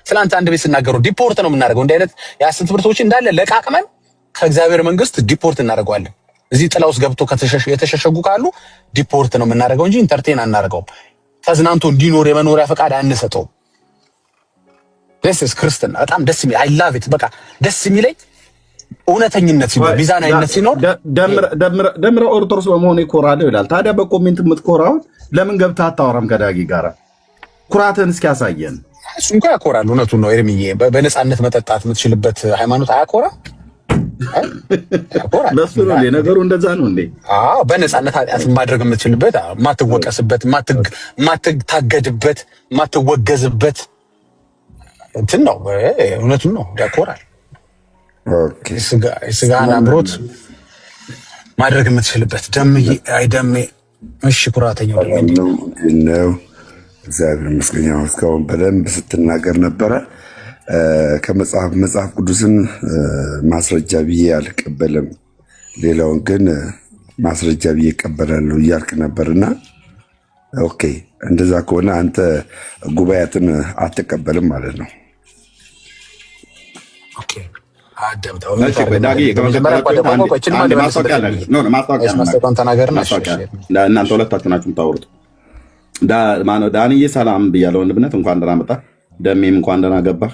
ትላንት አንድ ቤት ሲናገሩ ዲፖርት ነው የምናደርገው። እንዲህ አይነት የሐሰት ትምህርቶችን እንዳለ ለቃቅመን ከእግዚአብሔር መንግስት ዲፖርት እናደርገዋለን። እዚህ ጥላ ውስጥ ገብቶ የተሸሸጉ ካሉ ዲፖርት ነው የምናደርገው እንጂ ኢንተርቴን አናደርገውም። ተዝናንቶ እንዲኖር የመኖሪያ ፈቃድ አንሰጠውም። ደስ ክርስትና በጣም ደስ የሚል አይ ላቭ ኢት። በቃ ደስ የሚለኝ እውነተኝነት ሲኖር ሚዛናዊነት ሲኖር ደምረ ኦርቶዶክስ በመሆኑ ይኮራል ይላል። ታዲያ በኮሜንት የምትኮራው ለምን ገብተህ አታወራም ከዳጊ ጋር? ኩራትህን እስኪ ያሳየን። እሱ እንኳን ያኮራል። እውነቱን ነው ኤርሚዬ። በነፃነት መጠጣት የምትችልበት ሃይማኖት አያኮራ? ለሱ ነው እንዴ ነገሩ? እንደዛ ነው እንዴ? አዎ፣ በነፃነት ኃጢአት ማድረግ የምትችልበት፣ የማትወቀስበት፣ የማትታገድበት፣ የማትወገዝበት እንትን ነው። እውነቱን ነው፣ ያኮራል። የስጋን አምሮት ማድረግ የምትችልበት ደሜ። እሺ ኩራተኛው ነው። እግዚአብሔር ይመስገን። እስካሁን በደንብ ስትናገር ነበረ። መጽሐፍ ቅዱስን ማስረጃ ብዬ አልቀበልም፣ ሌላውን ግን ማስረጃ ብዬ እቀበላለሁ እያልክ ነበርና፣ ኦኬ እንደዛ ከሆነ አንተ ጉባኤያትን አትቀበልም ማለት ነው። እናንተ ሁለታችሁ ናችሁ የምታወሩት። ዳንዬ ሰላም ብያለሁ። ወንድምነት እንኳን ደህና መጣህ። ደሜም እንኳን ደህና ገባህ።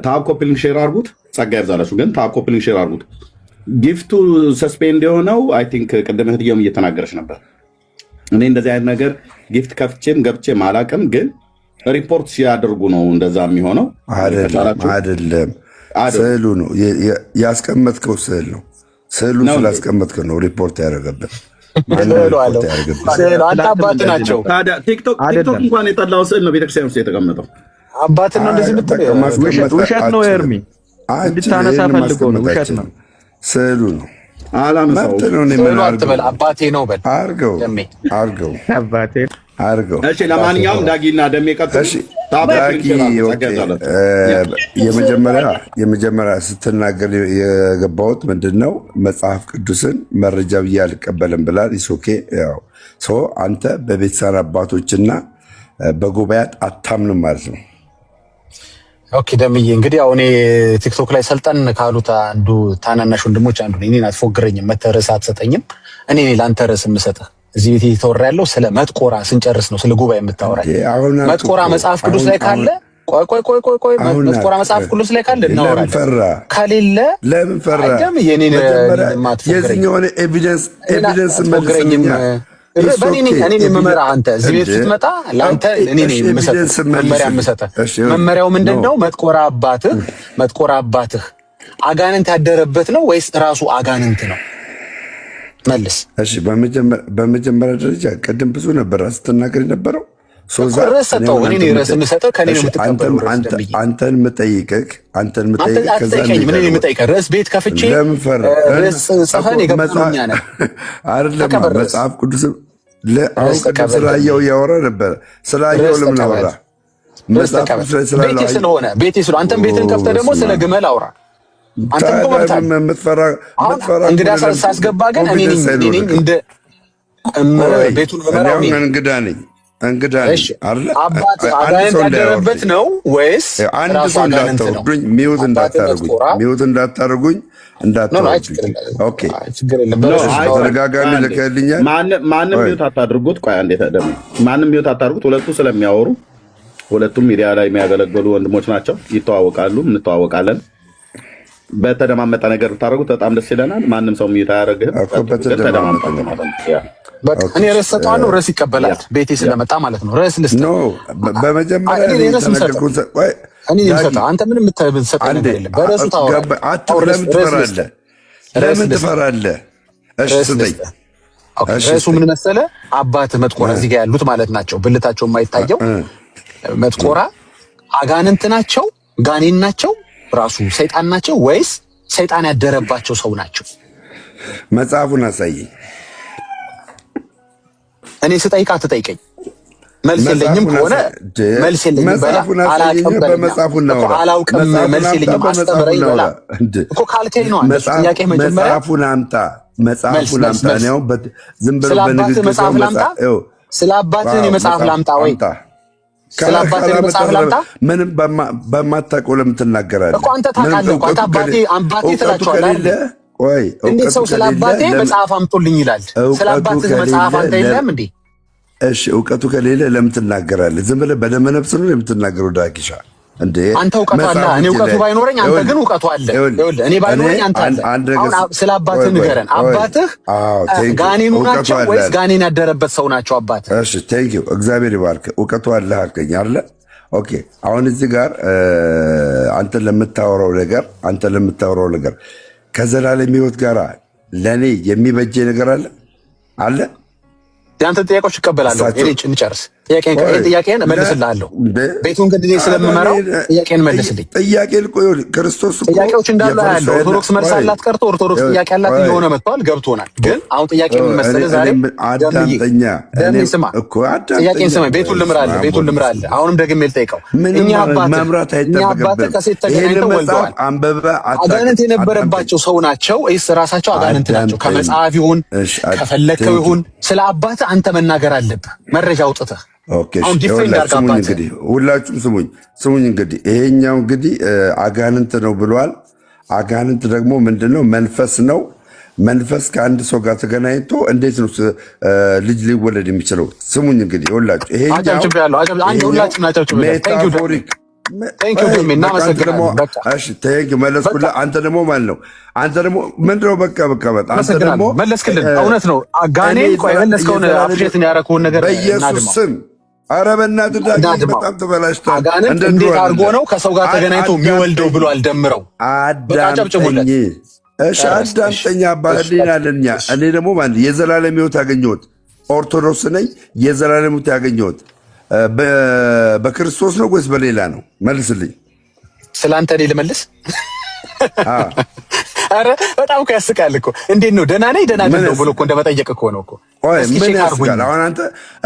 ታብ ኮፒሊንግ ሼር አድርጉት። ጸጋ ይብዛላችሁ። ግን ታብ ኮፒሊንግ ሼር አድርጉት። ጊፍቱ ሰስፔንድ የሆነው አይ ቲንክ ቅድም እህትዬም እየተናገረች ነበር። እኔ እንደዚህ አይነት ነገር ጊፍት ከፍቼም ገብቼም አላውቅም። ግን ሪፖርት ሲያደርጉ ነው እንደዛ የሚሆነው። አይደለም ስዕሉ ነው ያስቀመጥከው፣ ስዕል ነው። ስዕሉን ስላስቀመጥከው ነው ሪፖርት ያደረገበት። አንተ አባት ናቸው። ቲክቶክ እንኳን የጠላው ስዕል ነው ቤተክርስቲያን ውስጥ የተቀመጠው። አባትን ነው እንደዚህ የምትለው? ውሸት ነው ኤርሚ፣ እንድታነሳ ፈልጎ ነው። ውሸት ነው፣ ስዕሉ ነው። አባቴ ነው በል አርገው አርገው። እሺ ለማንኛውም ዳጊና ደሜ ቀጥሉ። የመጀመሪያ ስትናገር የገባሁት ምንድን ነው? መጽሐፍ ቅዱስን መረጃ ብዬ አልቀበልም ብላል። ኢሶኬ አንተ በቤተሰብ አባቶችና በጉባኤያት አታምንም ማለት ነው። ኦኬ ደምዬ፣ እንግዲህ አሁን ቲክቶክ ላይ ሰልጠን ካሉት አንዱ ታናናሽ ወንድሞች አንዱ ነኝ። እኔን አትፎግረኝም፣ መተህ ርዕስ አትሰጠኝም። እኔ ለአንተ ርዕስ የምሰጥህ እዚህ ቤት እየተወራ ያለው ስለ መጥቆራ ስንጨርስ ነው፣ ስለ ጉባኤ የምታወራኝ። መጥቆራ መጽሐፍ ቅዱስ ላይ ካለ ቆይ መጥቆራ መጽሐፍ ቅዱስ ላይ ካለ እናወራለን። ከሌለ ለምን ፈራ? የኔን የትኛውን ኤቪደንስ አትፎግረኝም። እኔ የምመራህ አንተ እዚህ ቤት ስትመጣ ለአንተ እኔ ነኝ የምሰጥህ መመሪያ የምሰጥህ። መመሪያው ምንድን ነው? መጥቆራ አባትህ አጋንንት ያደረበት ነው ወይስ ራሱ አጋንንት ነው? መልስ። እሺ፣ በመጀመሪያ ደረጃ ቅድም ብዙ ነበር ስትናገር የነበረው ርዕስ ሰጠው። እኔ ርዕስ የምሰጥህ ከእኔ ነው የምትቀበለው። አንተን የምጠይቅህ ምን የምጠይቅህ ርዕስ ቤት ከፍቼ ርዕስ ጽፈን የገባኛ ነህ አይደለም። መጽሐፍ ቅዱስ አሁን ቅድም ስላየው እያወራ ነበረ። ስላየው ለምን አወራ? መጽሐፍ ቅዱስ ላይ ስላየው ቤቴ ስለሆነ አንተም ቤትን ከፍተህ ደግሞ ስለ ግመል አውራ። አንተም የምትፈራ እንግዳ ሳስገባ ግን እኔ ነኝ እንደ ቤቱን መመራው እንግዳ ነኝ አይደል? አባት አጋንንት ያደረበት ነው ወይስ አንድ ሰው እንዳታወርዱኝ፣ ሚውት እንዳታደርጉኝ። ኦኬ፣ ተደጋጋሚ ልከልኛል። ማንም ሚውት አታድርጉት። ቆይ አንዴ ተደም ማንም ሚውት አታድርጉት። ሁለቱ ስለሚያወሩ ሁለቱም ሚዲያ ላይ የሚያገለግሉ ወንድሞች ናቸው። ይተዋወቃሉ፣ እንተዋወቃለን። በተደማመጠ ነገር ብታደርጉት በጣም ደስ ይለናል። ማንም ሰው ሚውት አያደርግህም። እኔ ርዕስ ሰጠዋለሁ፣ ርዕስ ይቀበላል። ቤቴ ስለመጣ ማለት ነው። ርዕስ ልስጥ ነው። በመጀመሪያ አንተ ምንም የምትሰጠው ነገር የለም። በርዕሱ ታወራለህ። ለምን ትፈራለህ? እሺ ስጠኝ። ርዕሱ ምን መሰለህ? አባትህ መጥቆራ እዚህ ጋር ያሉት ማለት ናቸው፣ ብልታቸው የማይታየው መጥቆራ አጋንንት ናቸው፣ ጋኔን ናቸው፣ ራሱ ሰይጣን ናቸው ወይስ ሰይጣን ያደረባቸው ሰው ናቸው? መጽሐፉን አሳየኝ። እኔ ስጠይቅ አትጠይቀኝ። መልስ የለኝም ከሆነ መልስ የለኝም በላ። አላውቅም መልስ የለኝም አስተምረኝ በላ እኮ ካልከኝ ነው። አንተ ጥያቄ መጀመሪያ መጽሐፉን አምጣ ነው። ዝም ብሎ በንግግር መጽሐፍ ላምጣ። ስለ አባትህ መጽሐፍ ላምጣ ወይ ስለ አባትህ መጽሐፍ ላምጣ? ምንም በማታውቀው ለምን ትናገራለህ እኮ? አንተ ታውቃለህ እኮ። አባቴ ትላቸዋለህ። እንዴት ሰው ስለ አባቴ መጽሐፍ አምጦልኝ ይላል? ስለ አባትህ መጽሐፍ አንተ የለም እንዴ? እሺ እውቀቱ ከሌለ ለምን ትናገራለህ? ዝም ብለህ በደመ ነፍስ ነው የምትናገረው ዳኪሻ እንዴ? አንተ እውቀቱ አለ፣ እኔ እውቀቱ ባይኖረኝ አንተ ግን እውቀቱ አለ። ይኸውልህ እኔ ባይኖረኝ አንተ አለ። አሁን ስለ አባትህ ንገረን። አባትህ ጋኔኑ ናቸው ወይስ ጋኔን ያደረበት ሰው ናቸው አባትህ? እሺ ቴንኪው፣ እግዚአብሔር ይባርክ። እውቀቱ አለ አልከኝ አይደለ? ኦኬ አሁን እዚህ ጋር አንተ ለምታወራው ነገር ከዘላለም ሕይወት ጋር ለእኔ የሚበጀ ነገር አለ? የአንተን ጥያቄዎች እቀበላለሁ። እንጨርስ። ጥያቄን እመልስልሃለሁ። ቤቱን ግን ስለምመራው ጥያቄን መልስልኝ። ክርስቶስ ጥያቄዎች እንዳሉ ያለው ኦርቶዶክስ መልስ አላት ቀርቶ ኦርቶዶክስ ጥያቄ አላት እየሆነ መጥቷል። ገብቶናል። ግን አሁን ጥያቄ የምመስልህ ዛሬ ጥያቄን ስማ። ቤቱን ልምራለህ። አሁንም ደግሜ ልጠይቀው። እኛ አባትህ ከሴት ተገናኝተው ወልደዋል። አጋንንት የነበረባቸው ሰው ናቸው ወይስ ራሳቸው አጋንንት ናቸው? ከመጽሐፍ ይሁን ከፈለግከው ይሁን ስለ አባትህ አንተ መናገር አለብህ፣ መረጃ አውጥተህ። እንግዲህ ሁላችሁም ስሙኝ። እንግዲህ ይሄኛው እንግዲህ አጋንንት ነው ብሏል። አጋንንት ደግሞ ምንድነው? መንፈስ ነው። መንፈስ ከአንድ ሰው ጋር ተገናኝቶ እንዴት ነው ልጅ ሊወለድ የሚችለው? ስሙኝ እንግዲህ ሁላችሁ ሜታፎሪክ መለስኩልህ። አንተ ደግሞ ማለት ነው አንተ ደግሞ ምንድነው? በቃ አንተ ደግሞ መለስክልን። እውነት ነው። ጋኔን መለስከውን አፕዴትን ያደረኩህን ነገር በኢየሱስ ስም ኧረ በእናትህ በጣም ተበላሽቷል። አጋንንት እንዴት አድርጎ ነው ከሰው ጋር ተገናኝቶ የሚወልደው ብሎ አልደምረው። አዳምጠኝ እሺ፣ አዳምጠኝ። ባህልና ለኛ እኔ ደግሞ ማለት የዘላለም ሕይወት ያገኘሁት ኦርቶዶክስ ነኝ። የዘላለም ሕይወት ያገኘሁት በክርስቶስ ነው ወይስ በሌላ ነው? መልስልኝ። ስለአንተ እኔ ልመልስ? አረ በጣም እኮ ያስቃል እኮ። እንዴት ነው ደህና ነኝ ደህና አይደለም ብሎ እኮ እንደመጠየቅ እኮ ነው እኮ። ምን ያስቃል? አሁን አንተ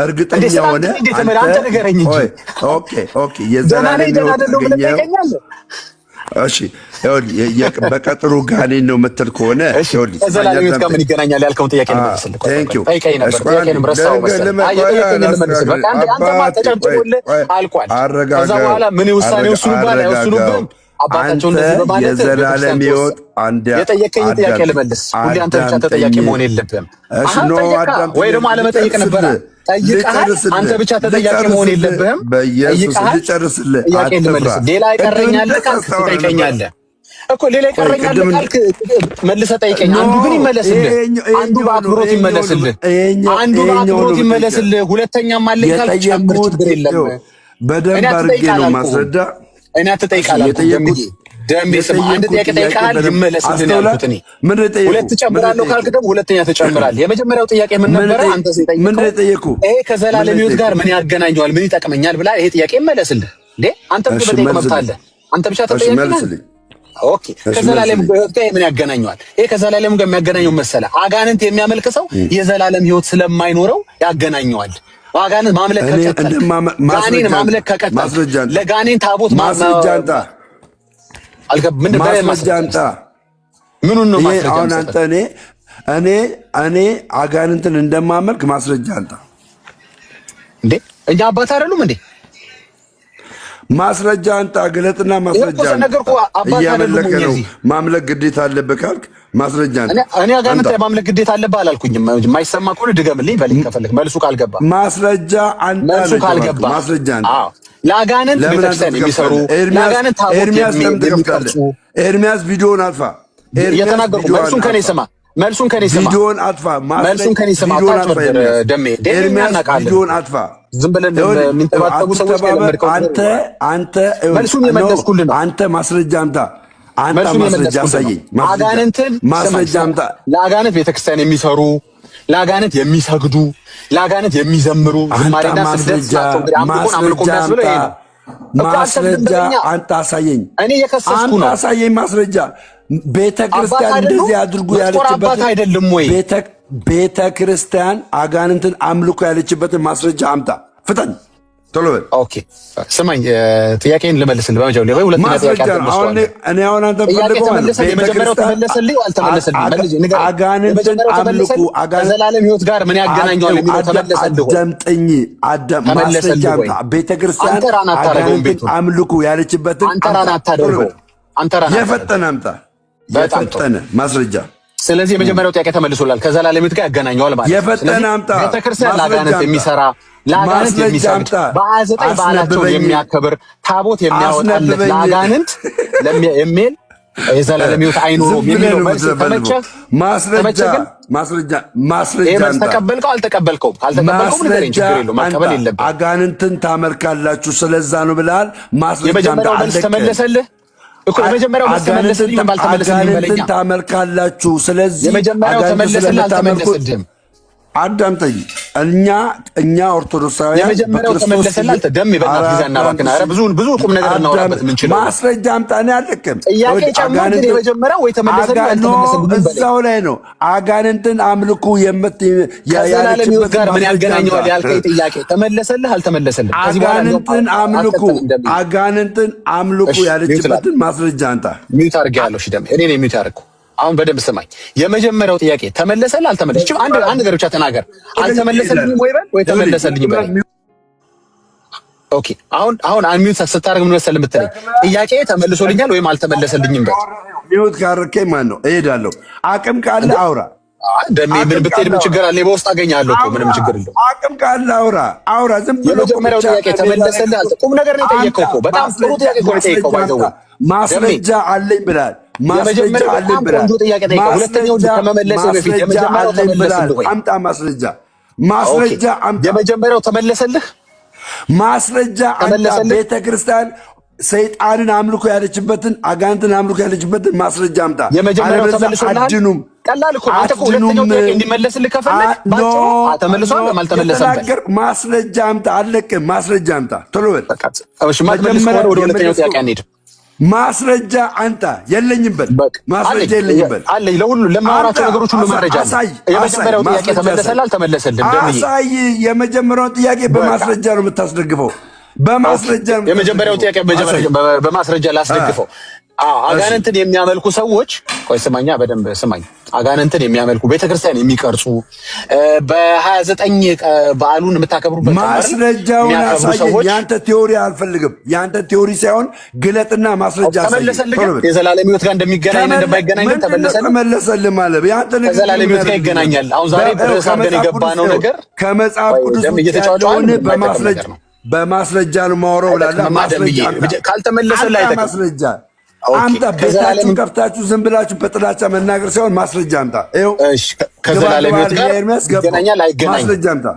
እርግጠኛ ሆነ አንተ ንገረኝ እንጂ። ኦኬ የዘላለም ሕይወት ያገኘኸው እሺ በቀጥሩ ጋኔን ነው የምትል ከሆነ ከዘላለም ሕይወት ጋር ምን ይገናኛል ያልከውን ጥያቄ ልመልስልህ። ጠይቀኝ ነበር ጥያቄንም ረሳኸው መሰለህ። የጠየቀኝን ልመልስልህ። በቃ አንተማ ተጨብጭቦልህ አልቋል። ከዛ በኋላ ምን ውሳኔ ወስኑብሃል አይወስኑብህም አባታቸው እንደዚህ በማለት የዘላለም ሕይወት የጠየቀኝ ጥያቄ ልመልስ። ሁሌ አንተ ብቻ ተጠያቂ መሆን የለብህም። ወይ ደግሞ አለመጠየቅ ነበረ። ጠይቀሃል፣ አንተ ብቻ ተጠያቂ መሆን የለብህም። ጠይቀሃል፣ ጥያቄ ልመልስ። ሌላ ይቀረኛል ካልክ ትጠይቀኛለህ እኮ። ሌላ ይቀረኛል ካልክ መልሰህ ጠይቀኝ። አንዱ ግን ይመለስልህ፣ አንዱ በአክብሮት ይመለስልህ፣ አንዱ በአክብሮት ይመለስልህ። ሁለተኛም አለኝ ካልክ ጨምር፣ ችግር የለም። በደንብ አድርጌ ነው ማስረዳ። እኔ አትጠይቃለህ። ደሜ ስማ፣ አንድ ጥያቄ ጠይቀሃል፣ ይመለስልህ ያልኩት እኔ። ሁለት ጨምራለሁ ካልክ ደግሞ ሁለተኛ ትጨምራለህ። የመጀመሪያው ጥያቄ ምን ነበረ? አንተ ሲጠይቀው ይሄ ከዘላለም ሕይወት ጋር ምን ያገናኘዋል፣ ምን ይጠቅመኛል ብላ ይሄ ጥያቄ ይመለስልህ እንዴ? አንተ ብቻ መጠየቅ መብት አለ። አንተ ብቻ ተጠያቂ ነህ። ኦኬ፣ ከዘላለም ሕይወት ጋር ምን ያገናኘዋል? ይሄ ከዘላለም ጋር የሚያገናኘው መሰለህ? አጋንንት የሚያመልክ ሰው የዘላለም ሕይወት ስለማይኖረው ያገናኘዋል። አጋንንት ማምለክ ከቀጠለ ጋኔን ማምለክ ከቀጠለ ለጋኔን ታቦት ማስረጃ አንተ ምኑን ነው ማስረጃ? አሁን አንተ እኔ አጋንንትን እንደማመልክ ማስረጃ አንተ እንዴ? እኛ አባት አይደሉም እንዴ? ማስረጃ አንተ ግለጥና ማስረጃ እያመለከ ነው። ማምለክ ግዴታ አለብህ ካልክ ማስረጃ አንተ። እኔ አጋንንት ማምለክ ግዴታ አለብህ አላልኩኝም። የማይሰማ ከሆነ ድገምልኝ በልኝ ከፈለክ። መልሱ ካልገባ ማስረጃ አንተ መልሱ ካልገባ ማስረጃ አንተ ለአጋንንት ቤተክርስቲያን የሚሰሩ ለአጋንንት ታቦት የሚቀርጹ ኤርሚያስ ቪዲዮን አጥፋ። የተናገርኩ መልሱን ከኔ ስማ፣ መልሱን ከኔ ስማ፣ ቪዲዮን አጥፋ። መልሱን ከኔ ስማ። ደሜ ኤርሚያስ ቪዲዮን አጥፋ። ዝም ብለን የሚንተባተቡ ሰዎች አንተ መልሱን የመለስኩልህ ነው። አንተ ማስረጃ አምጣ። አንተ ማስረጃ አሳየኝ። አጋንንትን ማስረጃ አምጣ። ለአጋንንት ቤተክርስቲያን የሚሰሩ ለአጋንንት የሚሰግዱ ለአጋንንት የሚዘምሩ ዝማሬና ስግደት ናቸው። እንግዲህ አምልኮ የሚያስብለው ይሄ ነው። ማስረጃ አንተ አሳየኝ። እኔ የከሰስኩ ነው። አሳየኝ ማስረጃ። ቤተክርስቲያን እንደዚህ አድርጉ ያለችበት አይደለም ወይ? ቤተክርስቲያን አጋንንትን አምልኮ ያለችበትን ማስረጃ አምጣ። ፍጠን ቶሎ በል። ኦኬ ስማኝ፣ ጥያቄን ልመልስልህ። በመጀመሪያ ወይ ሁለተኛ ጥያቄ አልተመለሰልኝ። እኔ አሁን አንተ ፈልገው የመጀመሪያው ተመለሰልኝ አልተመለሰልኝ? አጋንንትን አምልኩ ከዘላለም ሕይወት ጋር ምን ያገናኘዋል የሚለው ተመለሰልህ? አዳምጠኝ፣ ማስረጃ አምጣ። ቤተክርስቲያን አጋንንትን አምልኩ ያለችበትን አንተ ራና አታደርገው። አንተ ራና የፈጠነ አምጣ፣ የፈጠነ ማስረጃ። ስለዚህ የመጀመሪያው ጥያቄ ተመልሶላል። ከዘላለም ሕይወት ጋር ያገናኘዋል ማለት ነው። የፈጠነ አምጣ። ቤተክርስቲያን ለአጋንንት የሚሰራ ለአጋንንት የሚሰግድ በ29 በዓላቸውን የሚያከብር ታቦት የሚያወጣለት ለአጋንንት የሚል የዘላለም ሕይወት አይኖረውም የሚለው መልስ ተመቸህ? ማስረጃ ተቀበልከው አልተቀበልከውም? ካልተቀበልከው ንገረኝ፣ ችግር የለውም። መቀበል የለብህም። አጋንንትን ታመልካላችሁ ስለዛ ነው ብለሃል። ማስረጃ የመጀመሪያው መልስ ተመለሰልህ እኮ። የመጀመሪያው መልስ ተመለሰልኝ ባልተመለሰልኝ በለኛ። አጋንንትን ታመልካላችሁ ስለዚህ የመጀመሪያው ተመለሰልህ አልተመለሰልህም? አዳምጠኝ። እኛ ኦርቶዶክሳውያን የመጀመሪያው ተመለሰልህ አልተ ደም ይበናት ጊዜና ባክና ኧረ ብዙ ቁም ነገር እናወራበት ምን ይችላል። ማስረጃ አምጣ ነው ያለቅም። ጥያቄ ጨምር። የመጀመሪያው ወይ ተመለሰልህ አልተመለሰልህም እዛው ላይ ነው። አጋንንትን አምልኩ ከዘላለም ሕይወት ጋር ምን ያገናኘዋል ያልከኝ ጥያቄ ተመለሰልህ አልተመለሰልህም? አጋንንትን አምልኩ ያለችበትን ማስረጃ አንጣ። ሚዩት አድርጌያለሁ። እሺ ደም እኔ ነኝ ሚዩት ያደረኩ። አሁን በደንብ ስማኝ። የመጀመሪያው ጥያቄ ተመለሰልህ አልተመለሰልህም? አንድ ነገር ብቻ ተናገር። አልተመለሰልኝም ወይ በል ወይ ተመለሰልኝ በል። ኦኬ አሁን አንሚዩት ስታደርግ ምን መሰለህ የምትለኝ? ጥያቄ ተመልሶልኛል ወይም አልተመለሰልኝም በል። ሚዩት ካረከኝ ማን ነው እሄዳለሁ። አቅም ካለ አውራ። ደሜ ምን ብትሄድ ምን ችግር አለ? በውስጥ አገኛለሁ እኮ ምንም ችግር የለውም። አቅም ካለ አውራ። ዝም ብሎ የመጀመሪያው ጥያቄ ተመለሰልህ ቁም ነገር ነው የጠየቀው እኮ። በጣም ጥሩ ጥያቄ እኮ ነው የጠየቀው። ባይዘው ማስረጃ አለኝ ብላል። የመጀመሪያው በጣም ቆንጆ ጥያቄ ጠየቀው። ሁለተኛው ከመመለስ በፊት የመጀመሪያው ተመለሰልህ ወይ? አምጣ ማስረጃ አምጣ። የመጀመሪያው ተመለሰልህ? ማስረጃ አምጣ። ቤተክርስቲያን ሰይጣንን አምልኮ ያለችበትን አጋንንትን አምልኮ ያለችበትን ማስረጃ አምጣ። የመጀመሪያው ተመልሶልሃል? አድኑም ቀላል እኮ አንተ እኮ ሁለተኛው ጥያቄ እንዲመለስልህ ከፈለግ ባጭሩ ተመልሷል አልተመለሰም? ማስረጃ አምጣ። አለቅም። ማስረጃ አምጣ ቶሎ በል። እሺ ማትመልስ ከሆነ ወደ ሁለተኛው ጥያቄ አንሄድም። ማስረጃ አንተ የለኝም በል። ማስረጃ የለኝም በል። አለኝ ለሁሉ ለማወራቸው ነገሮች ሁሉ መረጃ አለ። የመጀመሪያው ጥያቄ ተመለሰልህ አልተመለሰልህም? አሳይ። የመጀመሪያውን ጥያቄ በማስረጃ ነው የምታስደግፈው። በማስረጃ የመጀመሪያው ጥያቄ በማስረጃ ላስደግፈው። አጋንንትን የሚያመልኩ ሰዎች ቆይ ስማኛ፣ በደንብ ስማኝ። አጋንንትን የሚያመልኩ ቤተክርስቲያን የሚቀርጹ በ29 በዓሉን የምታከብሩበት ማስረጃውን አሳየኝ። ያንተ ቲዮሪ አልፈልግም። ያንተ ቲዮሪ ሳይሆን ግለጥና ማስረጃ አሳየኝ። ተመለሰልህ። የዘላለም ሕይወት ጋር እንደሚገናኝ እንደማይገናኝ ተመለሰልህ ማለት ያንተ ነገር ከዘላለም ሕይወት ጋር ይገናኛል። አሁን ዛሬ በርዕስ አድርገን የገባነው ነገር ከመጽሐፍ ቅዱስ ያለውን በማስረጃ ነው የማወራው ብላለህ። ማስረጃ ካልተመለሰልህ አይተክም። ማስረጃ አምጣ። ቤታችሁን ከፍታችሁ ዝም ብላችሁ በጥላቻ መናገር ሳይሆን ማስረጃ አምጣ። ይኸው ከዘላለም ሕይወት ጋር ይገናኛል አይገናኝም? ማስረጃ አምጣ።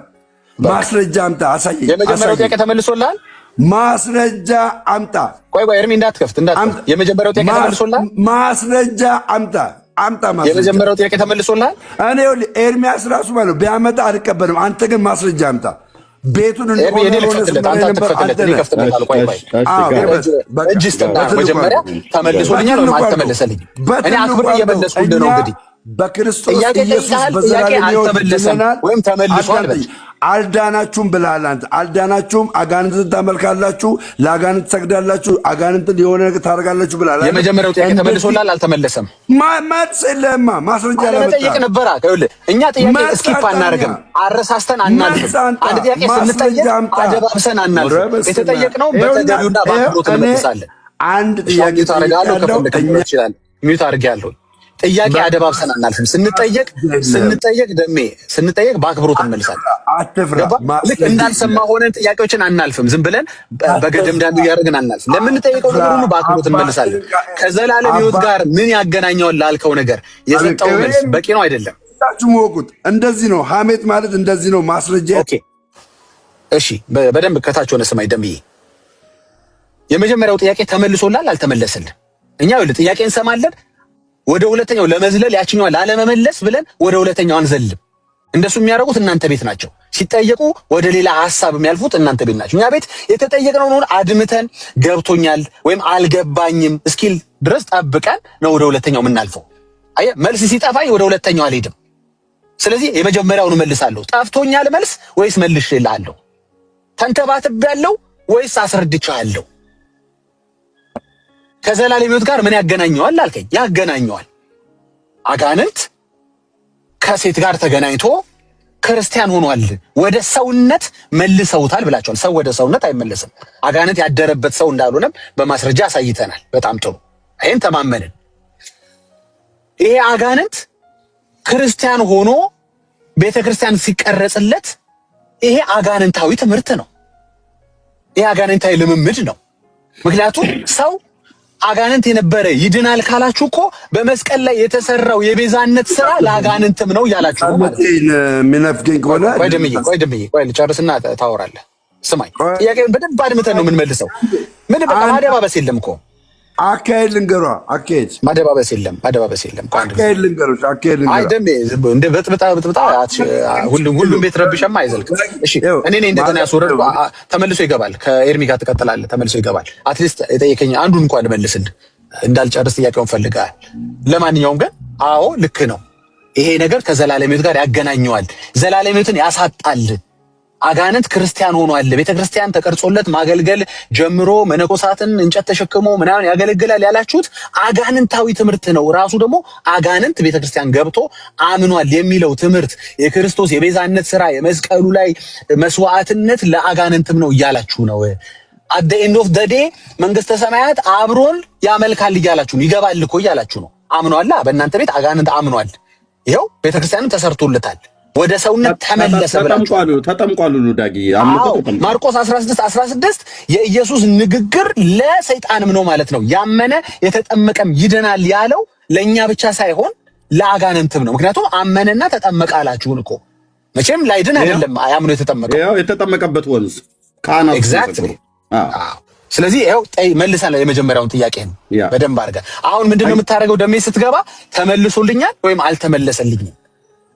ማስረጃ አምጣ። አሳየኝ። የመጀመሪያው ጥያቄ ተመልሶልሃል? ማስረጃ አምጣ። ቆይ ኤርሚ እንዳትከፍት። የመጀመሪያው ጥያቄ ተመልሶልሃል? ማስረጃ አምጣ። ማስረጃ። የመጀመሪያው ጥያቄ ተመልሶልሃል? እኔ ኤርሚያስ ራሱ ማለት ቢያመጣ አልቀበልም። አንተ ግን ማስረጃ አምጣ። ቤቱን መጀመሪያ ተመልሶልኛል ወይም አልተመለሰልኝም? እኔ አክብሬ እየመለስኩልህ ነው። እንግዲህ በክርስቶስ ኢየሱስ በዘላለም ሕይወት ወይም ተመልሷል። አልዳናችሁም ብለሃል አንተ። አልዳናችሁም፣ አጋንንትን ታመልካላችሁ፣ ለአጋንንት ትሰግዳላችሁ፣ አጋንንትን የሆነ ነገር ታደርጋላችሁ ብለሃል። የመጀመሪያው ጥያቄ ተመልሶልሃል? አልተመለሰም። መልስ የለህማ። ማስረጃ ለመጠየቅ ነበራ። እኛ ጥያቄ እስኪፕ አናደርግም፣ አረሳስተን አናልፍም። አንድ ጥያቄ ስንጠየቅ አደባብሰን አናልፍም። የተጠየቅነው በተገቢውና በአክብሮት እንመልሳለን። አንድ ጥያቄ ታደርጋለሁ፣ ከፈለግ ይችላል ሚዩት አድርጌያለሁ። ጥያቄ አደባብሰን አናልፍም። ስንጠየቅ በአክብሮት እንመልሳለን። ልክ እንዳልሰማ ሆነን ጥያቄዎችን አናልፍም። ዝም ብለን በገደምዳሚ እያደረግን አናልፍም። ለምንጠይቀው ነገር ሁሉ በአክብሮት እንመልሳለን። ከዘላለም ሕይወት ጋር ምን ያገናኘዋል ላልከው ነገር የሰጠው መልስ በቂ ነው አይደለም? ወቁት። እንደዚህ ነው ሐሜት ማለት እንደዚህ ነው። ማስረጃ። እሺ፣ በደንብ ከታች ሆነ ስማኝ ደምዬ። የመጀመሪያው ጥያቄ ተመልሶላል? አልተመለሰልም? እኛ ጥያቄ እንሰማለን፣ ወደ ሁለተኛው ለመዝለል ያችኛዋ ላለመመለስ ብለን ወደ ሁለተኛው አንዘልም። እንደሱ የሚያደርጉት እናንተ ቤት ናቸው። ሲጠየቁ ወደ ሌላ ሐሳብ የሚያልፉት እናንተ ቤት ናቸው። እኛ ቤት የተጠየቅነውን አድምተን ገብቶኛል ወይም አልገባኝም እስኪል ድረስ ጠብቀን ነው ወደ ሁለተኛው የምናልፈው። አየህ፣ መልስ ሲጠፋኝ ወደ ሁለተኛው አልሄድም። ስለዚህ የመጀመሪያውን መልሳለሁ። ጠፍቶኛል መልስ ወይስ መልሼልሃለሁ? ተንተባትቤያለሁ ወይስ አስረድቻለሁ? ከዘላለም ሕይወት ጋር ምን ያገናኘዋል አልከኝ? ያገናኘዋል። አጋንንት ከሴት ጋር ተገናኝቶ ክርስቲያን ሆኗል፣ ወደ ሰውነት መልሰውታል ብላችኋል። ሰው ወደ ሰውነት አይመለስም። አጋንንት ያደረበት ሰው እንዳልሆነም በማስረጃ አሳይተናል። በጣም ጥሩ፣ ይሄን ተማመንን። ይሄ አጋንንት ክርስቲያን ሆኖ ቤተክርስቲያን ሲቀረጽለት ይሄ አጋንንታዊ ትምህርት ነው። ይሄ አጋንንታዊ ልምምድ ነው። ምክንያቱም ሰው አጋንንት የነበረ ይድናል ካላችሁ እኮ በመስቀል ላይ የተሰራው የቤዛነት ስራ ለአጋንንትም ነው እያላችሁ ነው ማለት ነው። የሚነፍገኝ ከሆነ ቆይ ልጨርስና ታወራለህ። ስማኝ፣ ጥያቄውን በደንብ አድምተን ነው የምንመልሰው። ምን በቃ ማደባበስ የለም እኮ። አካሄድ ልንገሯ። አካሄድ ማደባበስ የለም። አካሄድ ልንገሮች። አካሄድ ልንገሯ። አይ ደሜ እንደ በጥብጣ ሁሉም ቤት ረብሸማ አይዘልቅም። እሺ እኔ እንደገና ያስወረድኩ ተመልሶ ይገባል። ከኤርሚ ጋር ትቀጥላለህ። ተመልሶ ይገባል። አትሊስት የጠየቀኝ አንዱን እንኳን ልመልስልህ እንዳልጨርስ ጥያቄውን ፈልገሃል። ለማንኛውም ግን አዎ ልክ ነው። ይሄ ነገር ከዘላለም ሕይወት ጋር ያገናኘዋል። ዘላለም ሕይወትን ያሳጣል። አጋንንት ክርስቲያን ሆኗል። ቤተክርስቲያን ተቀርጾለት ማገልገል ጀምሮ መነኮሳትን እንጨት ተሸክሞ ምናምን ያገለግላል ያላችሁት አጋንንታዊ ትምህርት ነው። ራሱ ደግሞ አጋንንት ቤተክርስቲያን ገብቶ አምኗል የሚለው ትምህርት የክርስቶስ የቤዛነት ስራ የመስቀሉ ላይ መስዋዕትነት ለአጋንንትም ነው እያላችሁ ነው። at the end of the day መንግስተ ሰማያት አብሮን ያመልካል እያላችሁ ነው። ይገባል እኮ እያላችሁ ነው። አምኗል። በእናንተ ቤት አጋንንት አምኗል። ይኸው ቤተክርስቲያንም ተሰርቶለታል። ወደ ሰውነት ተመለሰ ብላችሁ ተጠምቋል። ዳጊ ማርቆስ 16:16 የኢየሱስ ንግግር ለሰይጣንም ነው ማለት ነው። ያመነ የተጠመቀም ይድናል ያለው ለኛ ብቻ ሳይሆን ለአጋንንትም ነው። ምክንያቱም አመነና ተጠመቀ አላችሁን እኮ። መቼም ላይድን አይደለም አያምኑ የተጠመቀው። ያው የተጠመቀበት ወንዝ ካናው ኤግዛክትሊ። ስለዚህ ይኸው መልሰን የመጀመሪያውን ጥያቄ ነው በደንብ አድርገህ። አሁን ምንድነው የምታደርገው? ደሜ ስትገባ ተመልሶልኛል ወይም አልተመለሰልኝም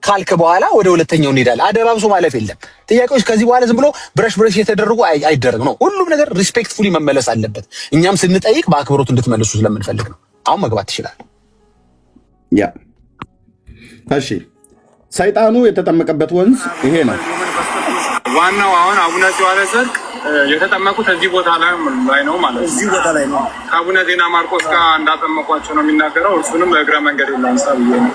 ካልክ በኋላ ወደ ሁለተኛው እንሄዳለን። አደባብሶ ማለፍ የለም። ጥያቄዎች ከዚህ በኋላ ዝም ብሎ ብረሽ የተደረጉ አይደረግ ነው። ሁሉም ነገር ሪስፔክትፉሊ መመለስ አለበት። እኛም ስንጠይቅ በአክብሮት እንድትመልሱ ስለምንፈልግ ነው። አሁን መግባት ትችላል። ያ እሺ፣ ሰይጣኑ የተጠመቀበት ወንዝ ይሄ ነው። ዋናው አሁን አቡነ ጽዮን ሰርክ የተጠመቁት እዚህ ቦታ ላይ ነው ማለት ነው። እዚህ ቦታ ላይ ነው። ከአቡነ ዜና ማርቆስ ጋር እንዳጠመቋቸው ነው የሚናገረው። እርሱንም እግረ መንገድ ላንሳ ብዬ ነው።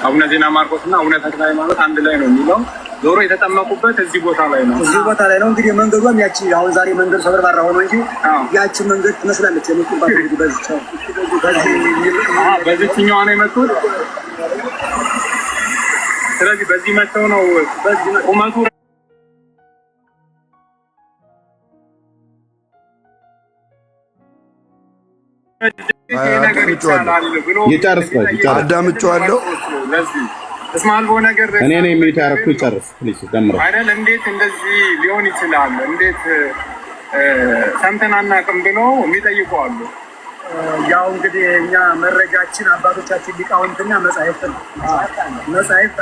አቡነ ዜና ማርቆስ እና አቡነ ተክለ ሃይማኖት አንድ ላይ ነው የሚለው። ዞሮ የተጠመቁበት እዚህ ቦታ ላይ ነው። እዚህ ቦታ ላይ ነው። እንግዲህ መንገዷም ያቺ አሁን ዛሬ መንገዱ ሰበርባራ ሆኖ እንጂ ያቺ መንገድ ትመስላለች። የመጡባት እንግዲህ በዚህኛዋ ነው የመጡት። ስለዚህ በዚህ መጥተው ነው ቁመቱ አዳምጬዋለሁ። እስማልቦ ነገር እኔ ነኝ የሚታረኩ ይጨርስ ፕሊዝ ደምረው አይደል? እንዴት እንደዚህ ሊሆን ይችላል? እንዴት ሰምተን አናውቅም ብሎ የሚጠይቁ አሉ። ያው እንግዲህ እኛ መረጃችን አባቶቻችን ሊቃውንትና መጻሕፍት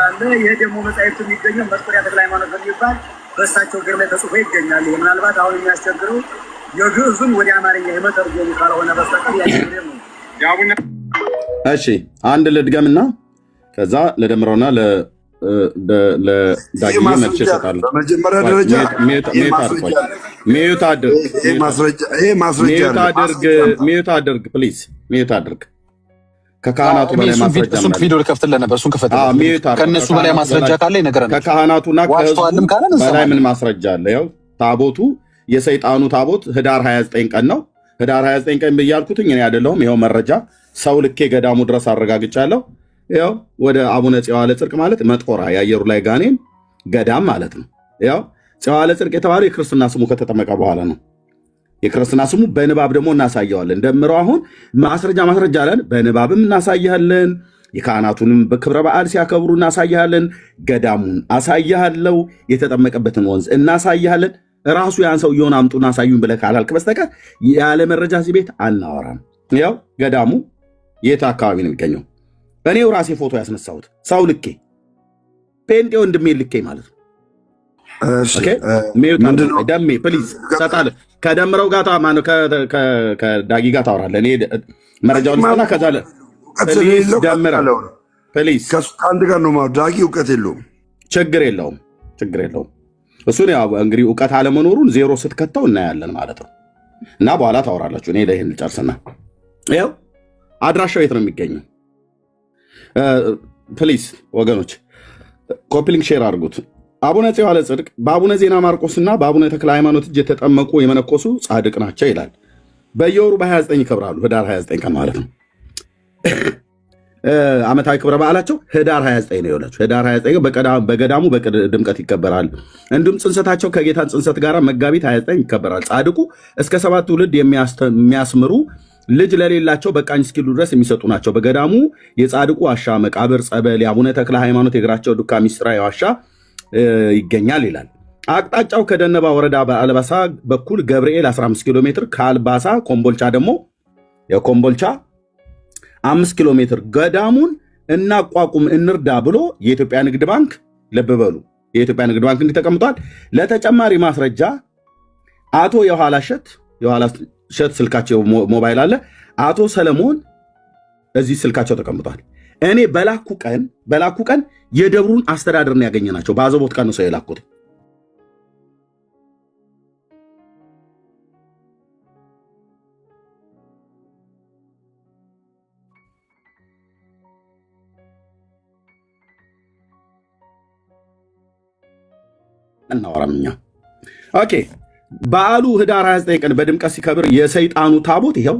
አለ። ይሄ ደግሞ መጻሕፍት የሚገኘው መጥቆሪያ ተክለ ሃይማኖት በሚባል በእሳቸው እግር ላይ ተጽፎ ይገኛል። ምናልባት አሁን የሚያስቸግረው የግዕዙን ወደ አማርኛ የመተርጎሙ ካልሆነ በስተቀር ያለው ያቡነ። እሺ አንድ ልድገምና ከዛ ለደምረውና ለዳጊ መልስ ይሰጣሉ። በመጀመሪያ ደረጃ ሚዩት አድርግ ፕሊዝ፣ ሚዩት አድርግ። ከካህናቱ በላይ ማስረጃ እሱን ቪዲዮ ልከፍትልህ ነበር። እሱን ክፈት። ከእነሱ በላይ ማስረጃ ካለ ይነገረናል። ከካህናቱና በላይ ምን ማስረጃ አለ? ያው ታቦቱ የሰይጣኑ ታቦት ህዳር 29 ቀን ነው። ህዳር 29 ቀን ብያልኩትኝ እኔ አይደለሁም። ይኸው መረጃ ሰው ልኬ ገዳሙ ድረስ አረጋግጫለሁ። ያው ወደ አቡነ ጽዮን ለጽድቅ ማለት መጥቆራ የአየሩ ላይ ጋኔን ገዳም ማለት ነው። ያው ጽዮን ለጽድቅ የተባለው የክርስትና ስሙ ከተጠመቀ በኋላ ነው። የክርስትና ስሙ በንባብ ደግሞ እናሳየዋለን። ደምረው አሁን ማስረጃ አለን። በንባብም እናሳያለን። የካህናቱንም በክብረ በዓል ሲያከብሩ እናሳያለን። ገዳሙን አሳያለው። የተጠመቀበትን ወንዝ እናሳያለን። ራሱ ያን ሰው የሆነ አምጡና አሳዩን ብለህ ካላልክ በስተቀር ያለ መረጃ እዚህ ቤት አናወራም። ያው ገዳሙ የት አካባቢ ነው የሚገኘው? እኔው ራሴ ፎቶ ያስነሳሁት ሰው ልኬ ፔንጤ ወንድሜ ልኬ ማለት ነው። ደሜ ፕሊዝ ሰጣለህ። ከደምረው ጋር ከዳጊ ጋር ታወራለህ። እኔ መረጃውን ልስጥና ከዛ ደምረው ፕሊዝ ከአንድ ጋር ነው። ዳጊ እውቀት የለውም። ችግር የለውም። እሱን ያው እንግዲህ እውቀት አለመኖሩን ዜሮ ስትከተው እናያለን ማለት ነው። እና በኋላ ታወራላችሁ። እኔ ይህን ልጨርስና ያው አድራሻው የት ነው የሚገኘው? ፕሊዝ ወገኖች ኮፒሊንግ ሼር አድርጉት። አቡነ ጽዮን ለጽድቅ በአቡነ ዜና ማርቆስና በአቡነ ተክለ ሃይማኖት እጅ የተጠመቁ የመነኮሱ ጻድቅ ናቸው ይላል። በየወሩ በ29 ይከብራሉ። ህዳር 29 ቀን ማለት ነው። ዓመታዊ ክብረ በዓላቸው ህዳር 29 ነው ይላችሁ። ህዳር 29 በገዳሙ በድምቀት ይከበራል። እንዲሁም ጽንሰታቸው ከጌታን ጽንሰት ጋር መጋቢት 29 ይከበራል። ጻድቁ እስከ 7 ትውልድ የሚያስምሩ ልጅ ለሌላቸው በቃኝ እስኪሉ ድረስ የሚሰጡ ናቸው። በገዳሙ የጻድቁ ዋሻ፣ መቃብር፣ ጸበል፣ የአቡነ ተክለ ሃይማኖት የእግራቸው ዱካ ሚስጥራዊ ዋሻ ይገኛል ይላል። አቅጣጫው ከደነባ ወረዳ በአልባሳ በኩል ገብርኤል 15 ኪሎ ሜትር፣ ከአልባሳ ኮምቦልቻ ደግሞ የኮምቦልቻ 5 ኪሎ ሜትር። ገዳሙን እናቋቁም እንርዳ ብሎ የኢትዮጵያ ንግድ ባንክ ልብ በሉ፣ የኢትዮጵያ ንግድ ባንክ እንዲህ ተቀምጧል። ለተጨማሪ ማስረጃ አቶ የኋላ እሸት ስልካቸው ሞባይል አለ። አቶ ሰለሞን እዚህ ስልካቸው ተቀምጧል። እኔ በላኩ ቀን የደብሩን አስተዳደር ነው ያገኘናቸው። በአዘቦት ቀን ነው ሰው የላኩት። እናወራምኛ ኦኬ። በዓሉ ህዳር 29 ቀን በድምቀት ሲከብር የሰይጣኑ ታቦት ይኸው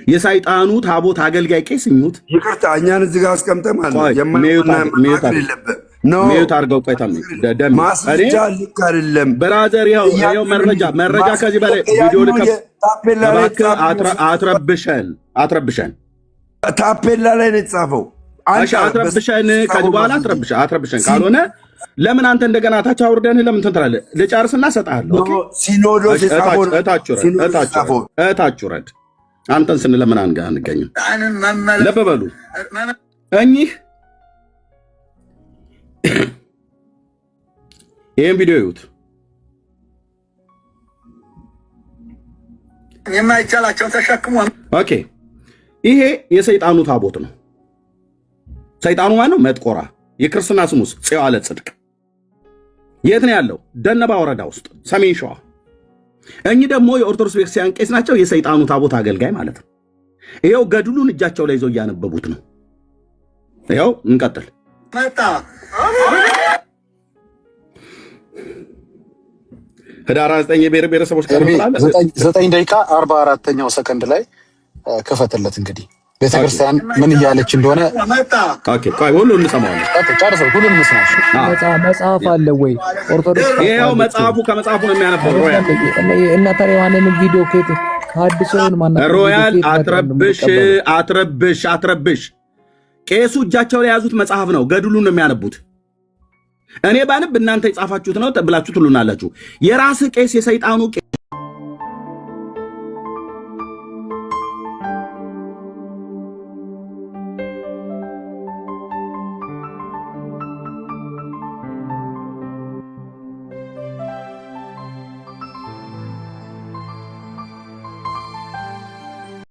የሰይጣኑ ታቦት አገልጋይ ቄስ እኙት ይቅርታ፣ እኛን እዚህ ጋር አስቀምጠህ ማለት ሚዩት አድርገው። ቆይታ ማስረጃ ልክ አይደለም ብራዘር። ይኸው መረጃ ከዚህ በላይ ቪዲዮ ልከፍ። አትረብሸን። ታፔላ ላይ ነው የተጻፈው። አትረብሸን። ከዚህ በኋላ አትረብሸን። ካልሆነ ለምን አንተ እንደገና ታች አውርደን ለምን ትንትራለህ? ልጨርስና እሰጥሃለሁ። ሲኖዶስ እታች ውረድ። አንተን ስንለምን አንገኝም። ልብ በሉ እኚህ ይህን ቪዲዮ ይዩት። የማይቻላቸውን ተሸክሞ ኦኬ። ይሄ የሰይጣኑ ታቦት ነው። ሰይጣኑ ማነው? መጥቆራ። የክርስትና ስሙስ ጽዮን ለጽድቅ። የት ነው ያለው? ደነባ ወረዳ ውስጥ ሰሜን ሸዋ። እኚህ ደግሞ የኦርቶዶክስ ቤተክርስቲያን ቄስ ናቸው። የሰይጣኑ ታቦት አገልጋይ ማለት ነው። ይኸው ገድሉን እጃቸው ላይ ይዘው እያነበቡት ነው። ይኸው እንቀጥል። ህዳር 9 የብሔር ብሔረሰቦች ቀን 9 ደቂቃ 44ኛው ሰከንድ ላይ ክፈትለት። እንግዲህ ቤተክርስቲያን ምን እያለች እንደሆነ ሁሉ እንሰማዋለን። ጨርሰው ሁሉ እንስማሽ። መጽሐፍ አለ ወይ ኦርቶዶክስ? ይኸው መጽሐፉ ከመጽሐፉ ነው የሚያነበው። ሮያል እና ታዲያ ዋናን ቪዲዮ ከየት ከአዲሶን ማና ሮያል አትረብሽ። ቄሱ እጃቸው ላይ የያዙት መጽሐፍ ነው። ገድሉን ነው የሚያነቡት። እኔ ባንብ እናንተ የጻፋችሁት ነው ብላችሁ ትሉናላችሁ። የራስ ቄስ የሰይጣኑ